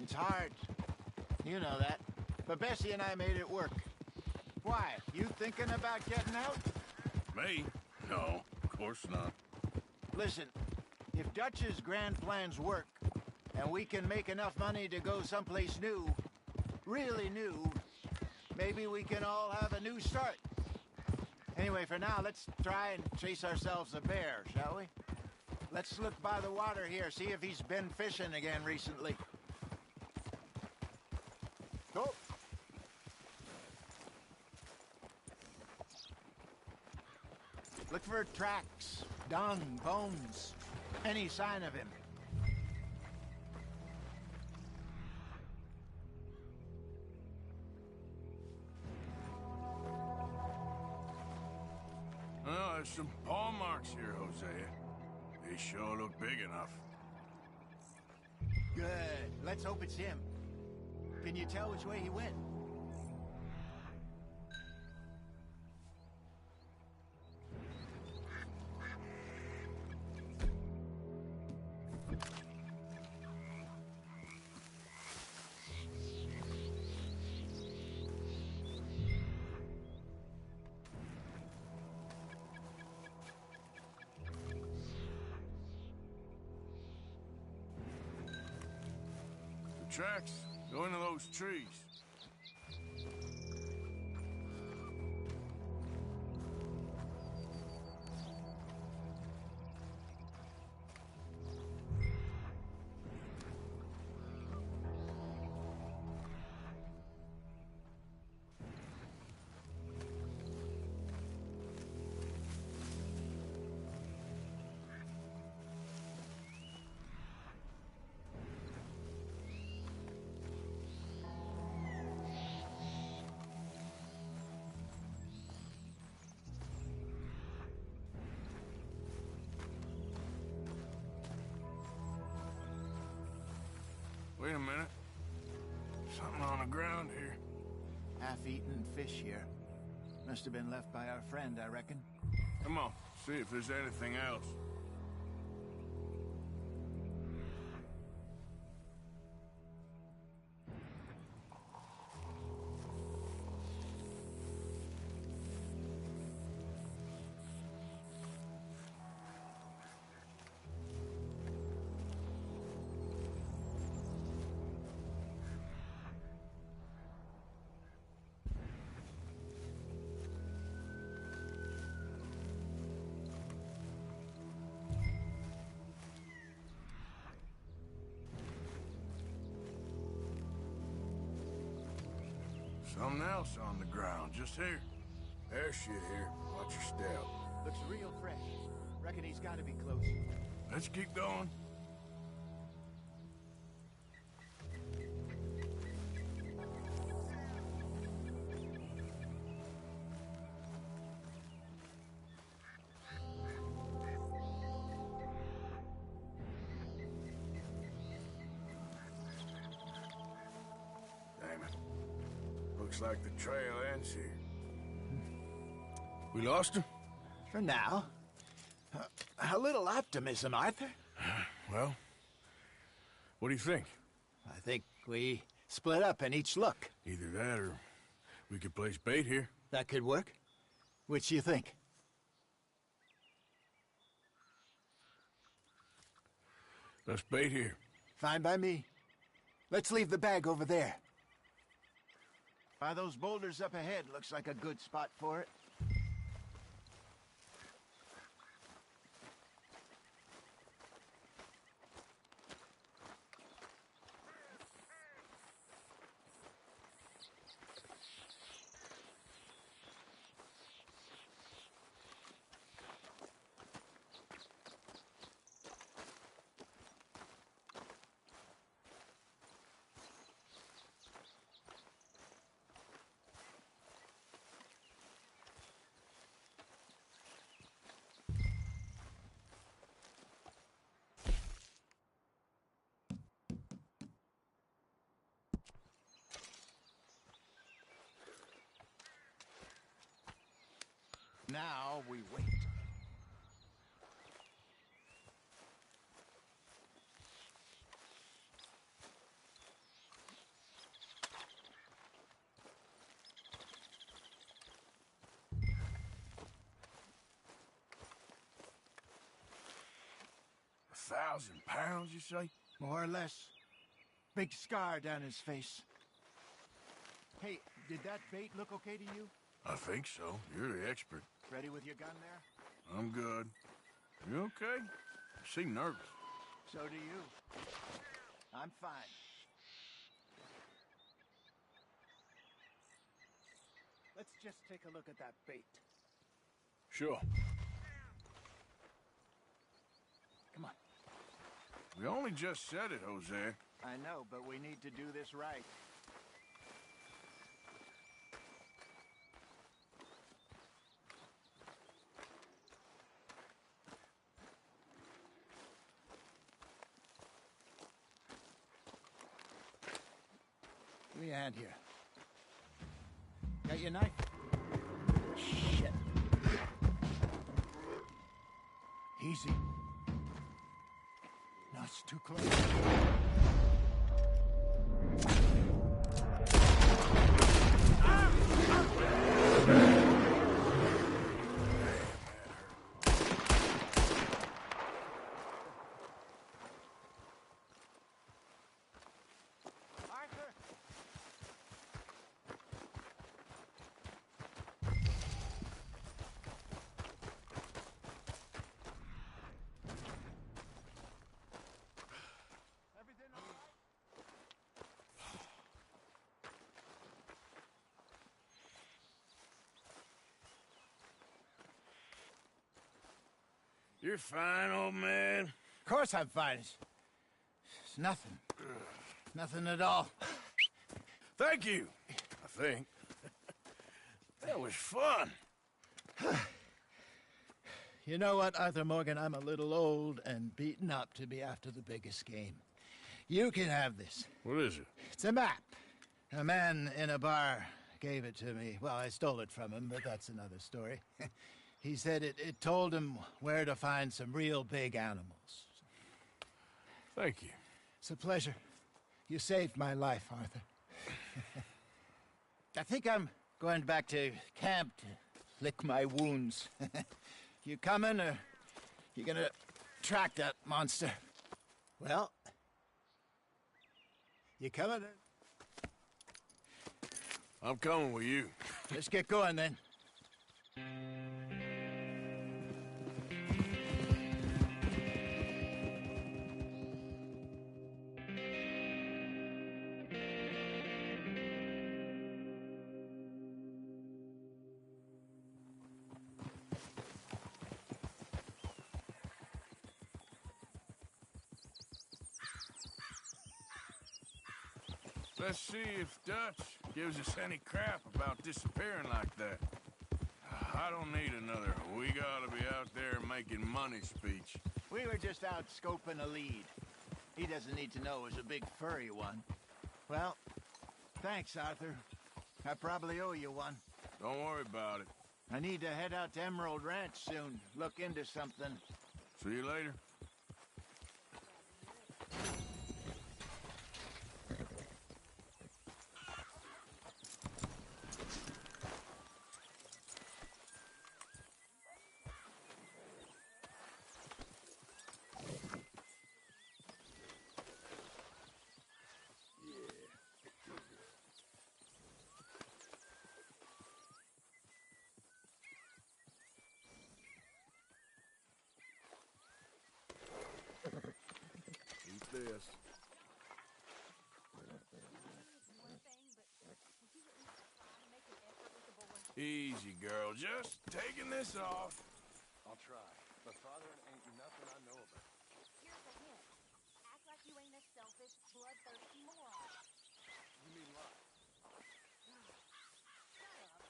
it's hard. You know that. But Bessie and I made it work. Why? You thinking about getting out? Me? No, of course not. Listen, if Dutch's grand plans work, and we can make enough money to go someplace new, really new, maybe we can all have a new start. Anyway, for now, let's try and chase ourselves a bear, shall we? Let's look by the water here, see if he's been fishing again recently. Go. Look for tracks, dung, bones, any sign of him. Well, there's some paw marks here, Hosea. They sure look big enough. Good. Let's hope it's him. Can you tell which way he went? Tracks go into those trees. Wait a minute. Something on the ground here. Half-eaten fish here. Must have been left by our friend, I reckon. Come on, see if there's anything else. Something else on the ground, just here. There's shit here. Watch your step. Looks real fresh. Reckon he's got to be close. Let's keep going. Looks like the trail ends here. We lost him? For now. A little optimism, Arthur. Well, what do you think? I think we split up and each look. Either that or we could place bait here. That could work. Which do you think? Let's bait here. Fine by me. Let's leave the bag over there. By those boulders up ahead, looks like a good spot for it. Now we wait. 1,000 pounds, you say? More or less. Big scar down his face. Hey, did that bait look okay to you? I think so. You're the expert. Ready with your gun there? I'm good. You okay? You seem nervous. So do you. I'm fine. Let's just take a look at that bait. Sure. Come on. We only just said it, Jose. I know, but we need to do this right. Give me a hand here. Got your knife? Shit. Easy. No, it's too close. You're fine, old man. Of course I'm fine. It's nothing. Nothing at all. Thank you, I think. That was fun. You know what, Arthur Morgan? I'm a little old and beaten up to be after the biggest game. You can have this. What is it? It's a map. A man in a bar gave it to me. Well, I stole it from him, but that's another story. He said it told him where to find some real big animals. Thank you. It's a pleasure. You saved my life, Arthur. I think I'm going back to camp to lick my wounds. You coming, or you gonna track that monster? Well, you coming? I'm coming with you. Let's get going, then. Let's see if Dutch gives us any crap about disappearing like that. I don't need another "we gotta be out there making money" speech. We were just out scoping a lead. He doesn't need to know it was a big furry one. Well, thanks, Arthur. I probably owe you one. Don't worry about it. I need to head out to Emerald Ranch soon. Look into something. See you later. This. Easy, girl. Just taking this off. I'll try. But father ain't nothing I know about. Here's a hint. Act like you ain't a selfish, bloodthirsty moron. You mean lie? Shut up.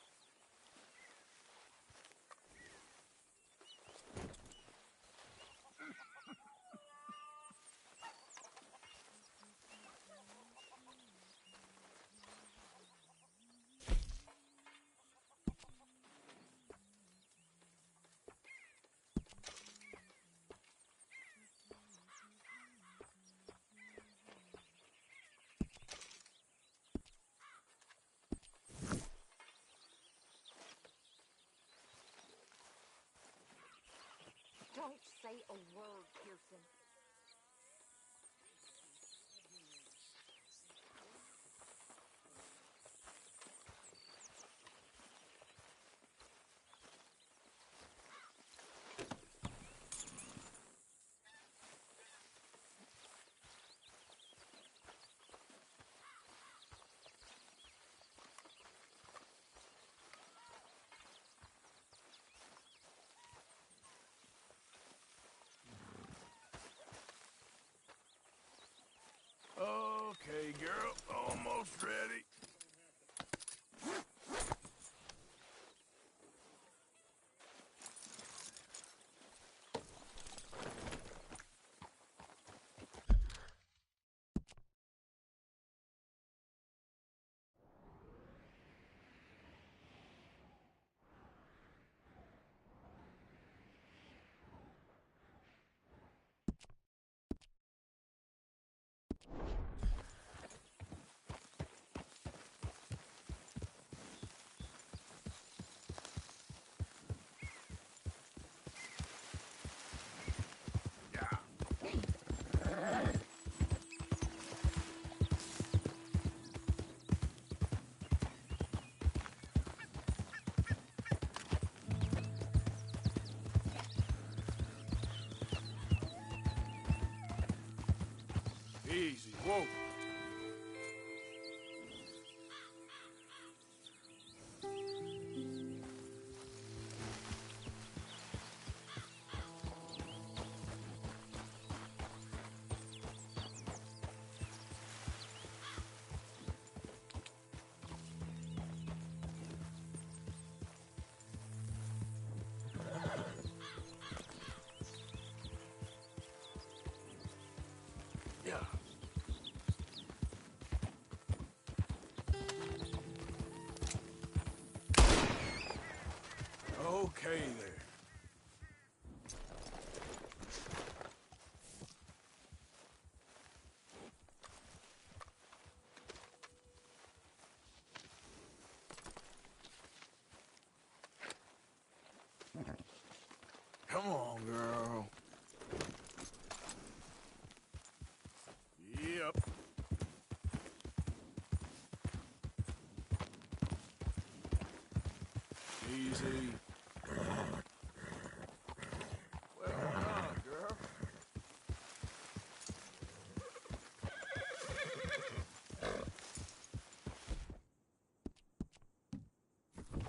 Don't say a word, Pearson. Easy. Whoa. Yeah. Okay there. Come on, girl. Yep. Easy. Well done, girl.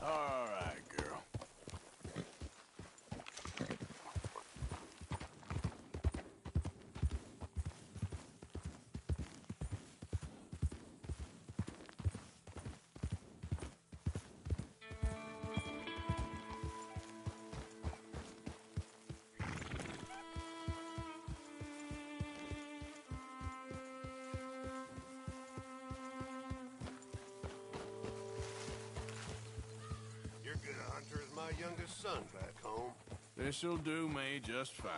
All right, girl. You're good a hunter as my youngest son back home. This'll do me just fine.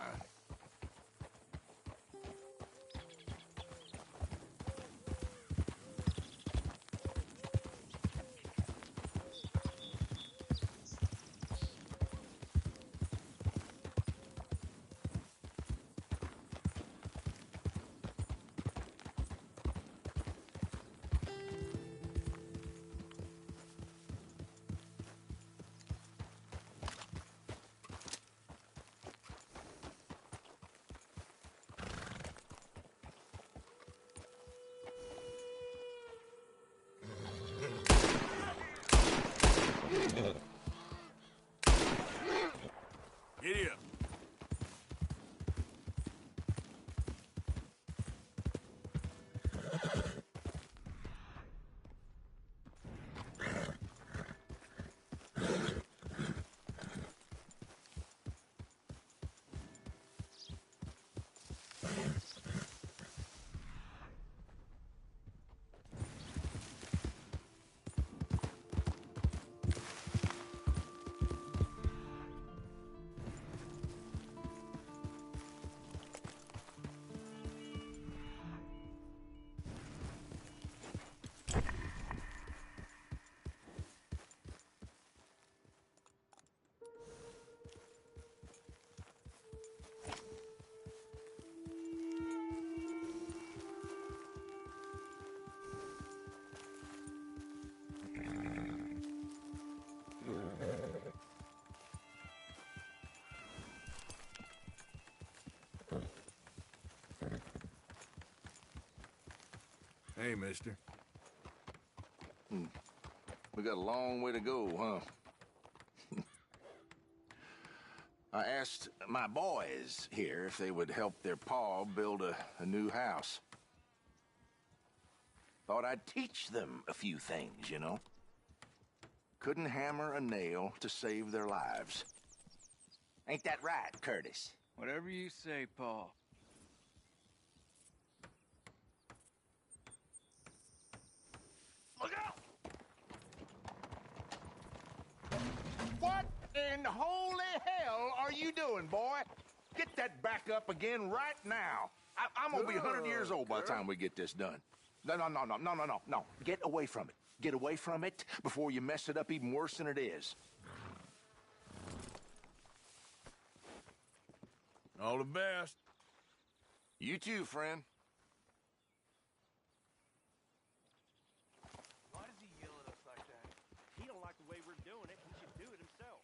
Giddy up. Hey, mister. We got a long way to go, huh? I asked my boys here if they would help their pa build a new house. Thought I'd teach them a few things, you know? Couldn't hammer a nail to save their lives. Ain't that right, Curtis? Whatever you say, Paul. Look out! What in holy hell are you doing, boy? Get that back up again right now. I'm gonna be 100 years old by the time we get this done. No. Get away from it. Get away from it before you mess it up even worse than it is. All the best. You too, friend. Why does he yell at us like that? He don't like the way we're doing it. He should do it himself.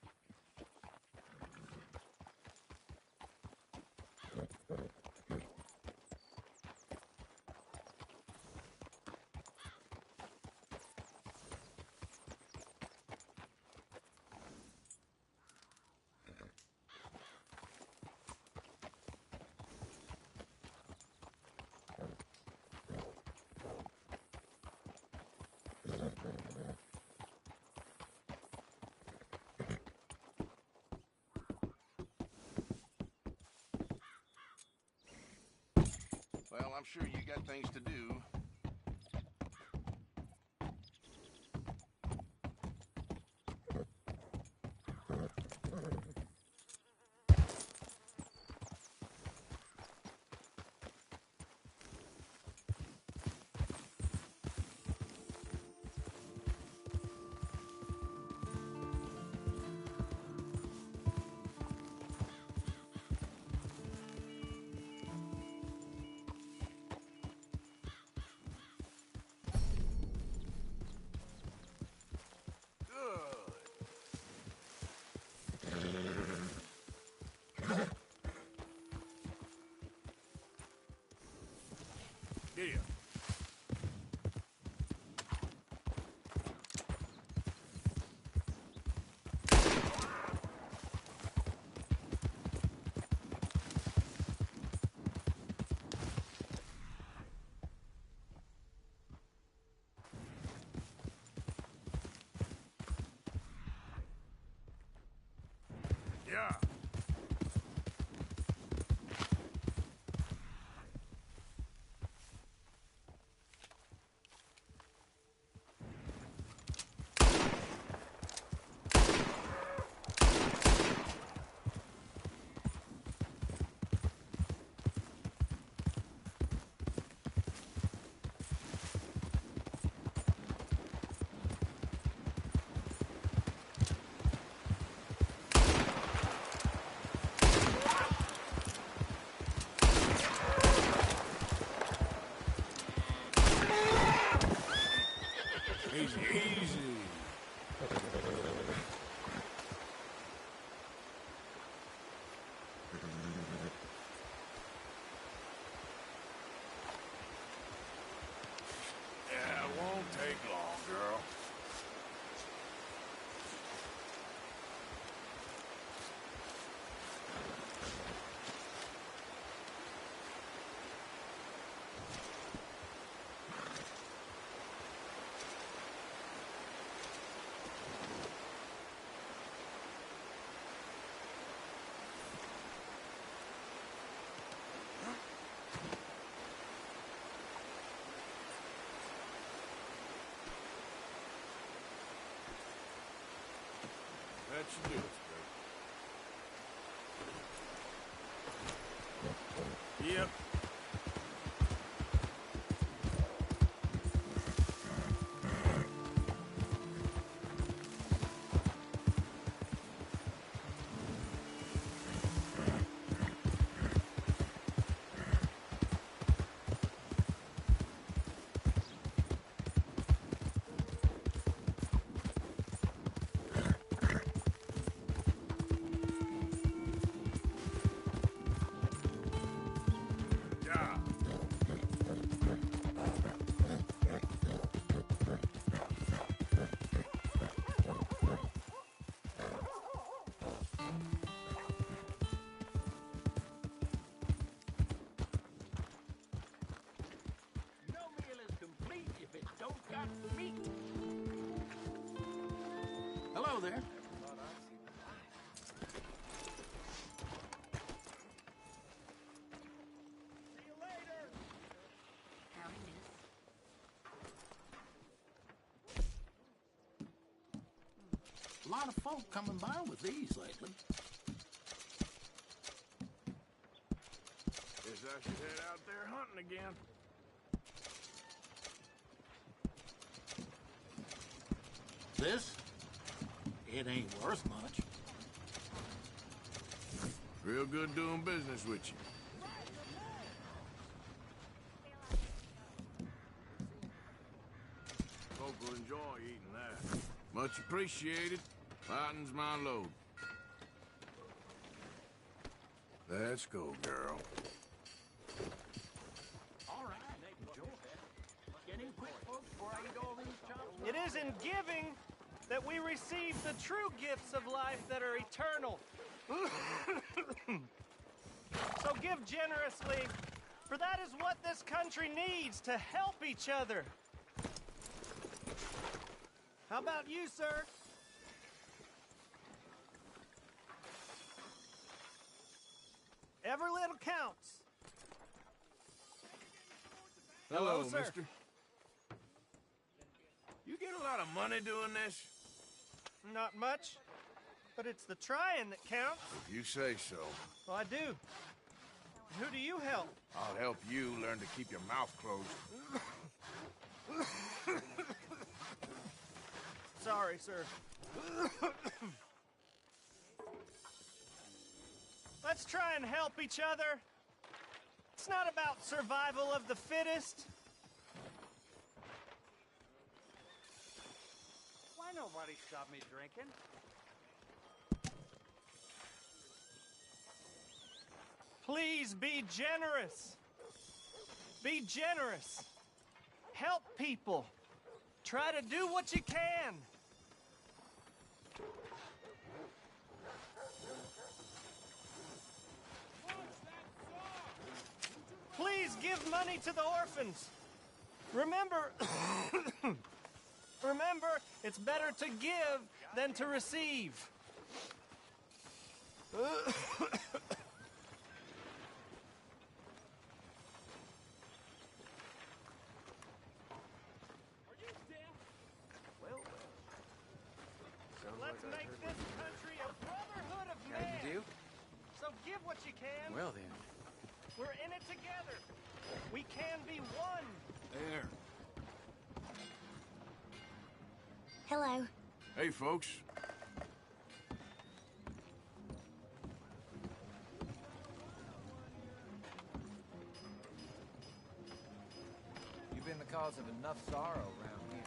sure you got things to do. Here. Yeah. Easy, easy. Yeah, it won't take long, girl. That should do it, Spade. Yep. Hello there. A lot of folk coming by with these lately. Guess I should head out there hunting again. This? It ain't worth much. Real good doing business with you. Folk will enjoy eating that. Much appreciated. Lightens my load. Let's go, girl. All right, get in quick, folks, before I eat all these chops. It is in giving that we receive the true gifts of life that are eternal. So give generously, for that is what this country needs, to help each other. How about you, sir? Every little counts. Hello, sir. mister. You get a lot of money doing this? Not much, but it's the trying that counts. You say so. Well, I do. Who do you help? I'll help you learn to keep your mouth closed. Sorry, sir. Let's try and help each other. It's not about survival of the fittest. Why nobody stop me drinking? Please be generous. Be generous. Help people. Try to do what you can. Please give money to the orphans. Remember, it's better to give than to receive. Let's make this country a brotherhood of men. Yeah, you do? So give what you can. Well then. We're in it together. We can be one. There. Hello. Hey, folks. You've been the cause of enough sorrow around here.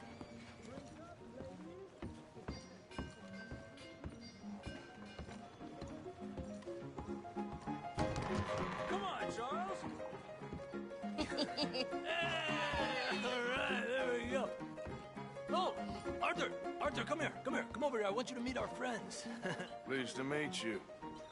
Come on, Charles. Hey, all right, there we go. Oh, Arthur, come here, come over here. I want you to meet our friends. Pleased to meet you.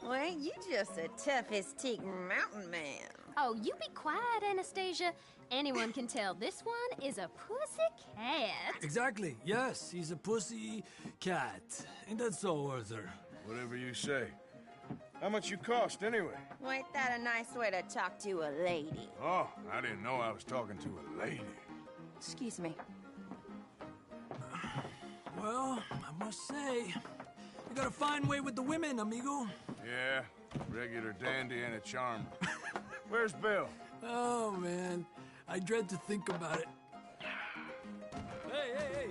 Well, ain't you just the toughest teak mountain man? Oh, you be quiet, Anastasia. Anyone can tell this one is a pussy cat. Exactly. Yes, he's a pussy cat. Ain't that so, Arthur? Whatever you say. How much you cost, anyway? Well, ain't that a nice way to talk to a lady? Oh, I didn't know I was talking to a lady. Excuse me. Well, I must say, you got a fine way with the women, amigo. Yeah, regular dandy and a charmer. Where's Bill? Oh, man. I dread to think about it. Hey!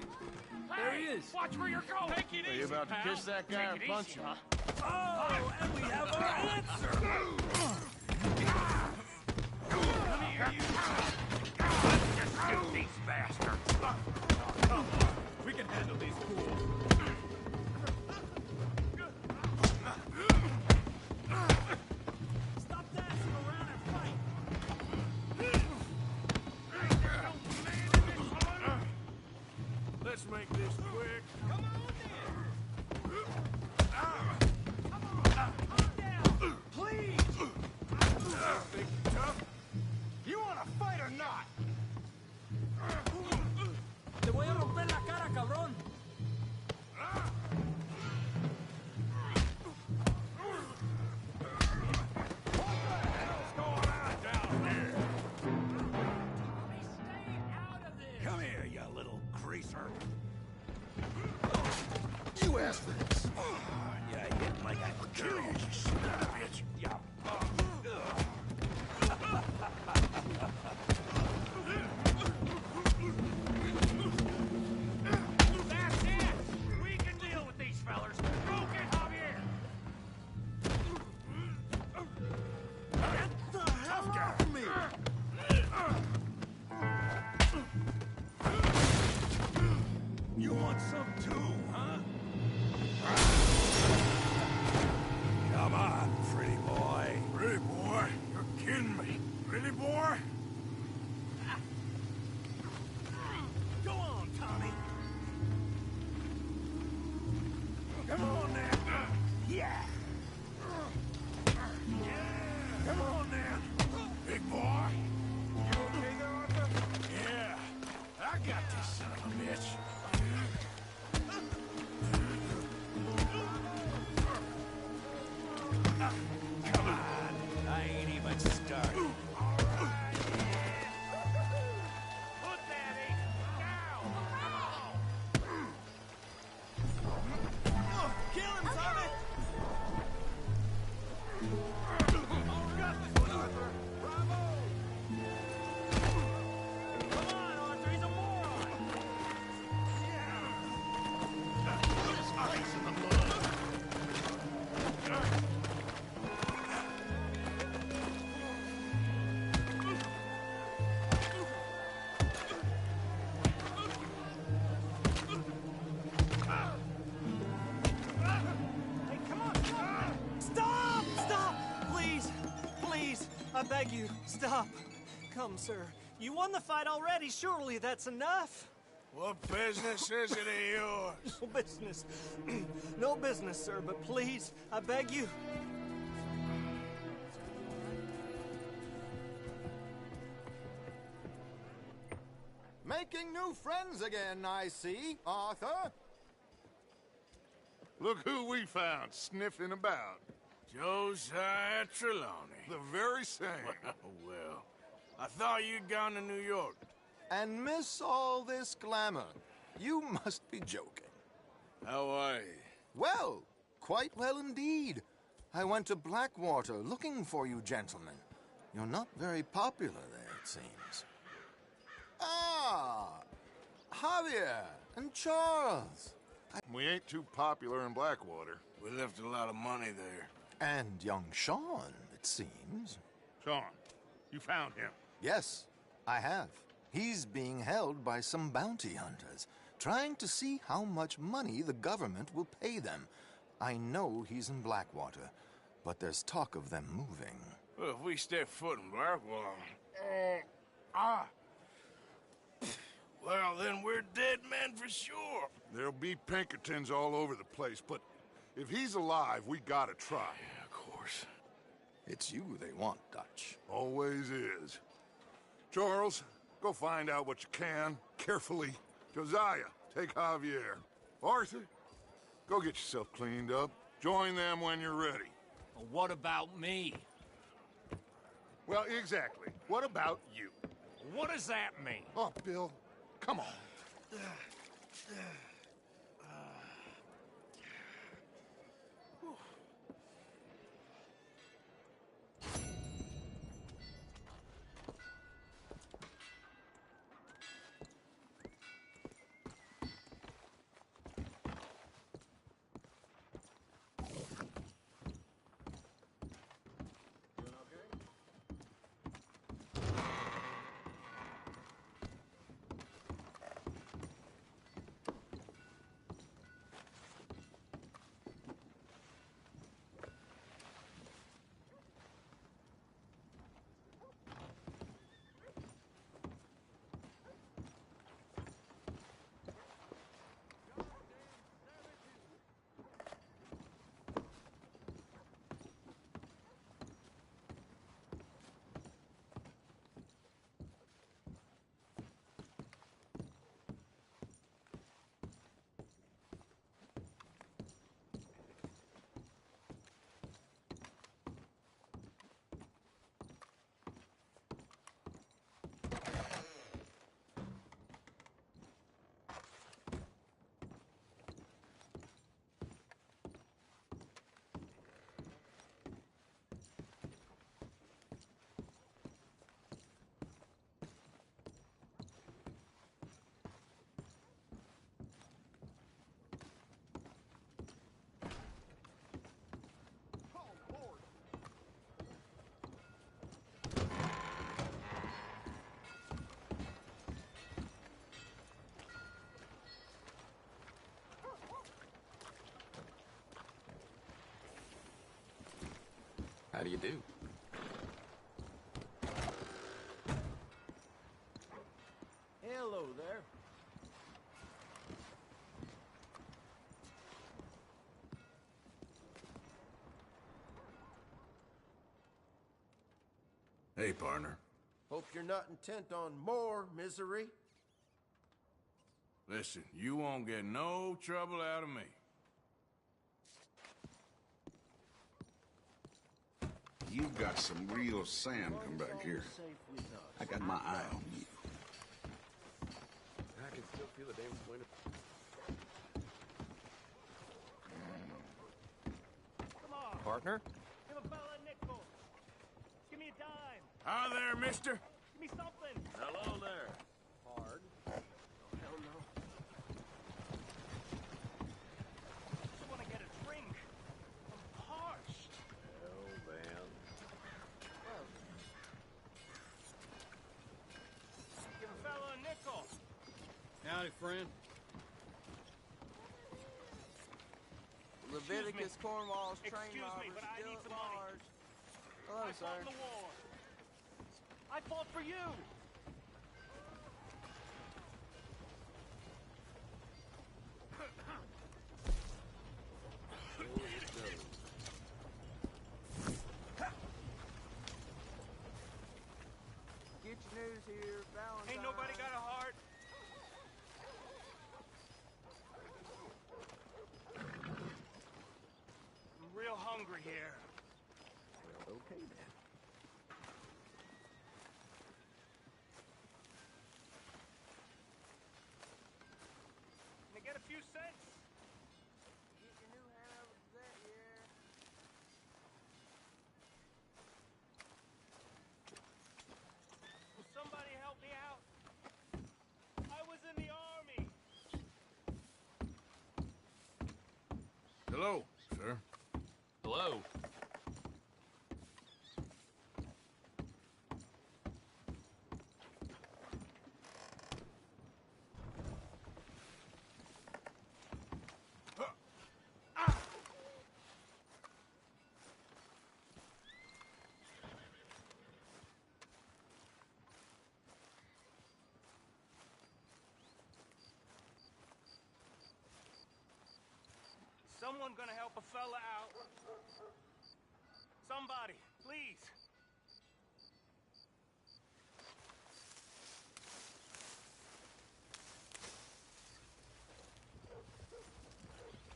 There he is. Watch where you're going. Take it Are you about to kiss that guy or punch him? Oh, and we have our answer. Come here, you. Let's just shoot these bastards. Come on. We can handle these fools. Stop dancing around and fight. Let's make this quick. Come on down. Please. Think you tough? You want to fight or not? Te voy a romper la cara, cabrón. Come here, you little greaser. You asked for this. Yeah, hit like a girl, you son of a bitch. Yeah. That's it. We can deal with these fellers. Go get Javier. Get the hell off me. You want some too, huh? Come on, pretty boy. Pretty boy? You're kidding me. Pretty boy? Go on, Tommy. Come on now. Yeah. Come on now. Big boy. You okay there, Arthur? Yeah. I got this son of a bitch. Come on. I ain't even started. I beg you, stop. Come, sir. You won the fight already. Surely that's enough. What business is it of yours? No business. No business, sir, but please, I beg you. Making new friends again, I see, Arthur. Look who we found sniffing about. Josiah Trelawney. The very same. Well, I thought you'd gone to New York. And miss all this glamour. You must be joking. How are you? Well, quite well indeed. I went to Blackwater looking for you gentlemen. You're not very popular there, it seems. Ah, Javier and Charles. We ain't too popular in Blackwater. We left a lot of money there. And young Sean, it seems. Sean, you found him? Yes, I have. He's being held by some bounty hunters, trying to see how much money the government will pay them. I know he's in Blackwater, but there's talk of them moving. Well, if we step foot in Blackwater... Well, then we're dead men for sure. There'll be Pinkertons all over the place, but if he's alive, we gotta try. Yeah, of course. It's you they want, Dutch. Always is. Charles, go find out what you can, carefully. Josiah, take Javier. Arthur, go get yourself cleaned up. Join them when you're ready. Well, what about me? Well, exactly. What about you? What does that mean? Oh, Bill, come on. How do you do? Hello there. Hey, partner. Hope you're not intent on more misery. Listen, you won't get no trouble out of me. You've got some real sand come back here. I got my eye on you. I can still feel the damn point of... Come on. Partner? Give a fella a nickel. Give me a dime. Hi there, mister. Give me something. Hello there. Hard. Oh, hell no. Just want to get a drink. I'm parched. Hell, man. Give a fella a nickel. Howdy, friend. Leviticus Cornwall's train robbers still at large. Hello, I sir. fought in the war. fought for you. Get your news here, Valentine. Ain't nobody got a heart. I'm real hungry here. Okay then. Can I get a few cents? Get your new hand over to that, yeah. Will somebody help me out? I was in the army. Hello, sir. Hello. Someone gonna help a fella out. Somebody, please.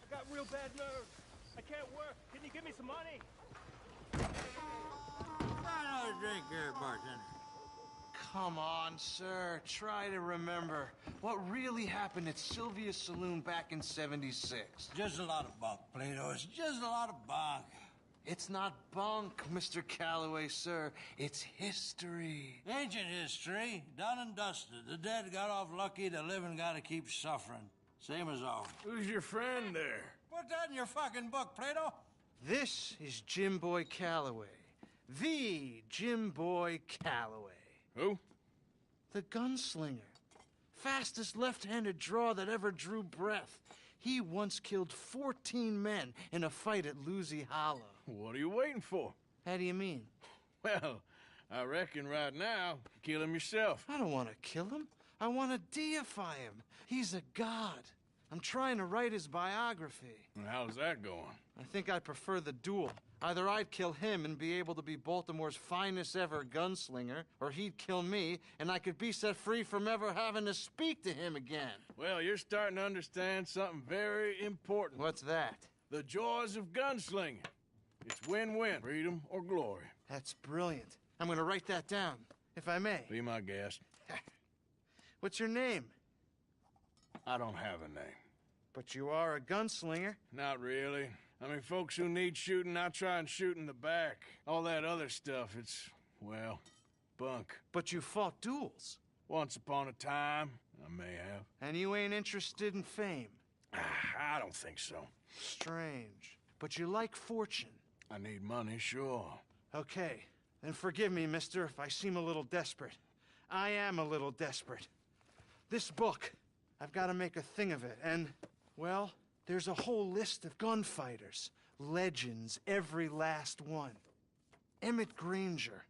I got real bad nerves. I can't work. Can you give me some money? Another drink here, bartender. Come on, sir. Try to remember what really happened at Sylvia's Saloon back in '76. Just a lot of bunk, Plato. It's just a lot of bunk. It's not bunk, Mr. Calloway, sir. It's history. Ancient history, done and dusted. The dead got off lucky, the living gotta keep suffering. Same as always. Who's your friend there? Put that in your fucking book, Plato. This is Jim Boy Calloway. The Jim Boy Calloway. Who? The gunslinger. Fastest left-handed draw that ever drew breath. He once killed 14 men in a fight at Lucy Hollow. What are you waiting for? How do you mean? Well, I reckon right now, kill him yourself. I don't want to kill him. I want to deify him. He's a god. I'm trying to write his biography. And how's that going? I think I prefer the duel. Either I'd kill him and be able to be Baltimore's finest ever gunslinger, or he'd kill me and I could be set free from ever having to speak to him again. Well, you're starting to understand something very important. What's that? The joys of gunslinging. It's win-win, freedom or glory. That's brilliant. I'm going to write that down, if I may. Be my guest. What's your name? I don't have a name. But you are a gunslinger. Not really. I mean, folks who need shooting, I try and shoot in the back. All that other stuff, it's, well, bunk. But you fought duels. Once upon a time, I may have. And you ain't interested in fame? I don't think so. Strange. But you like fortune. I need money, sure. Okay. Then forgive me, mister, if I seem a little desperate. I am a little desperate. This book, I've got to make a thing of it, and, well, there's a whole list of gunfighters. Legends, every last one. Emmett Granger.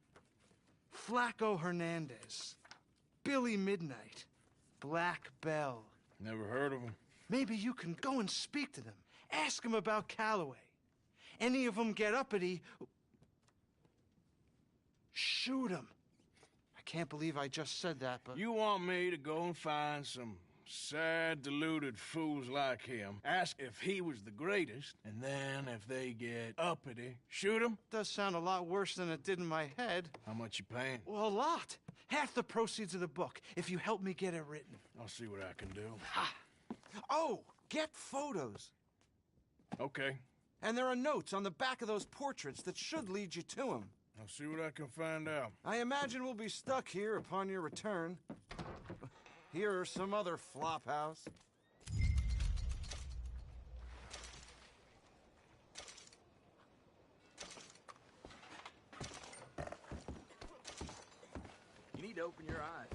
Flaco Hernandez. Billy Midnight. Black Bell. Never heard of them. Maybe you can go and speak to them. Ask them about Calloway. Any of them get uppity, shoot them. I can't believe I just said that, but... You want me to go and find some sad, deluded fools like him, ask if he was the greatest, and then if they get uppity, shoot him? Does sound a lot worse than it did in my head. How much you paying? Well, a lot. Half the proceeds of the book, if you help me get it written. I'll see what I can do. Ha! Oh, get photos. Okay. And there are notes on the back of those portraits that should lead you to him. I'll see what I can find out. I imagine we'll be stuck here upon your return. Here or some other flop house. You need to open your eyes.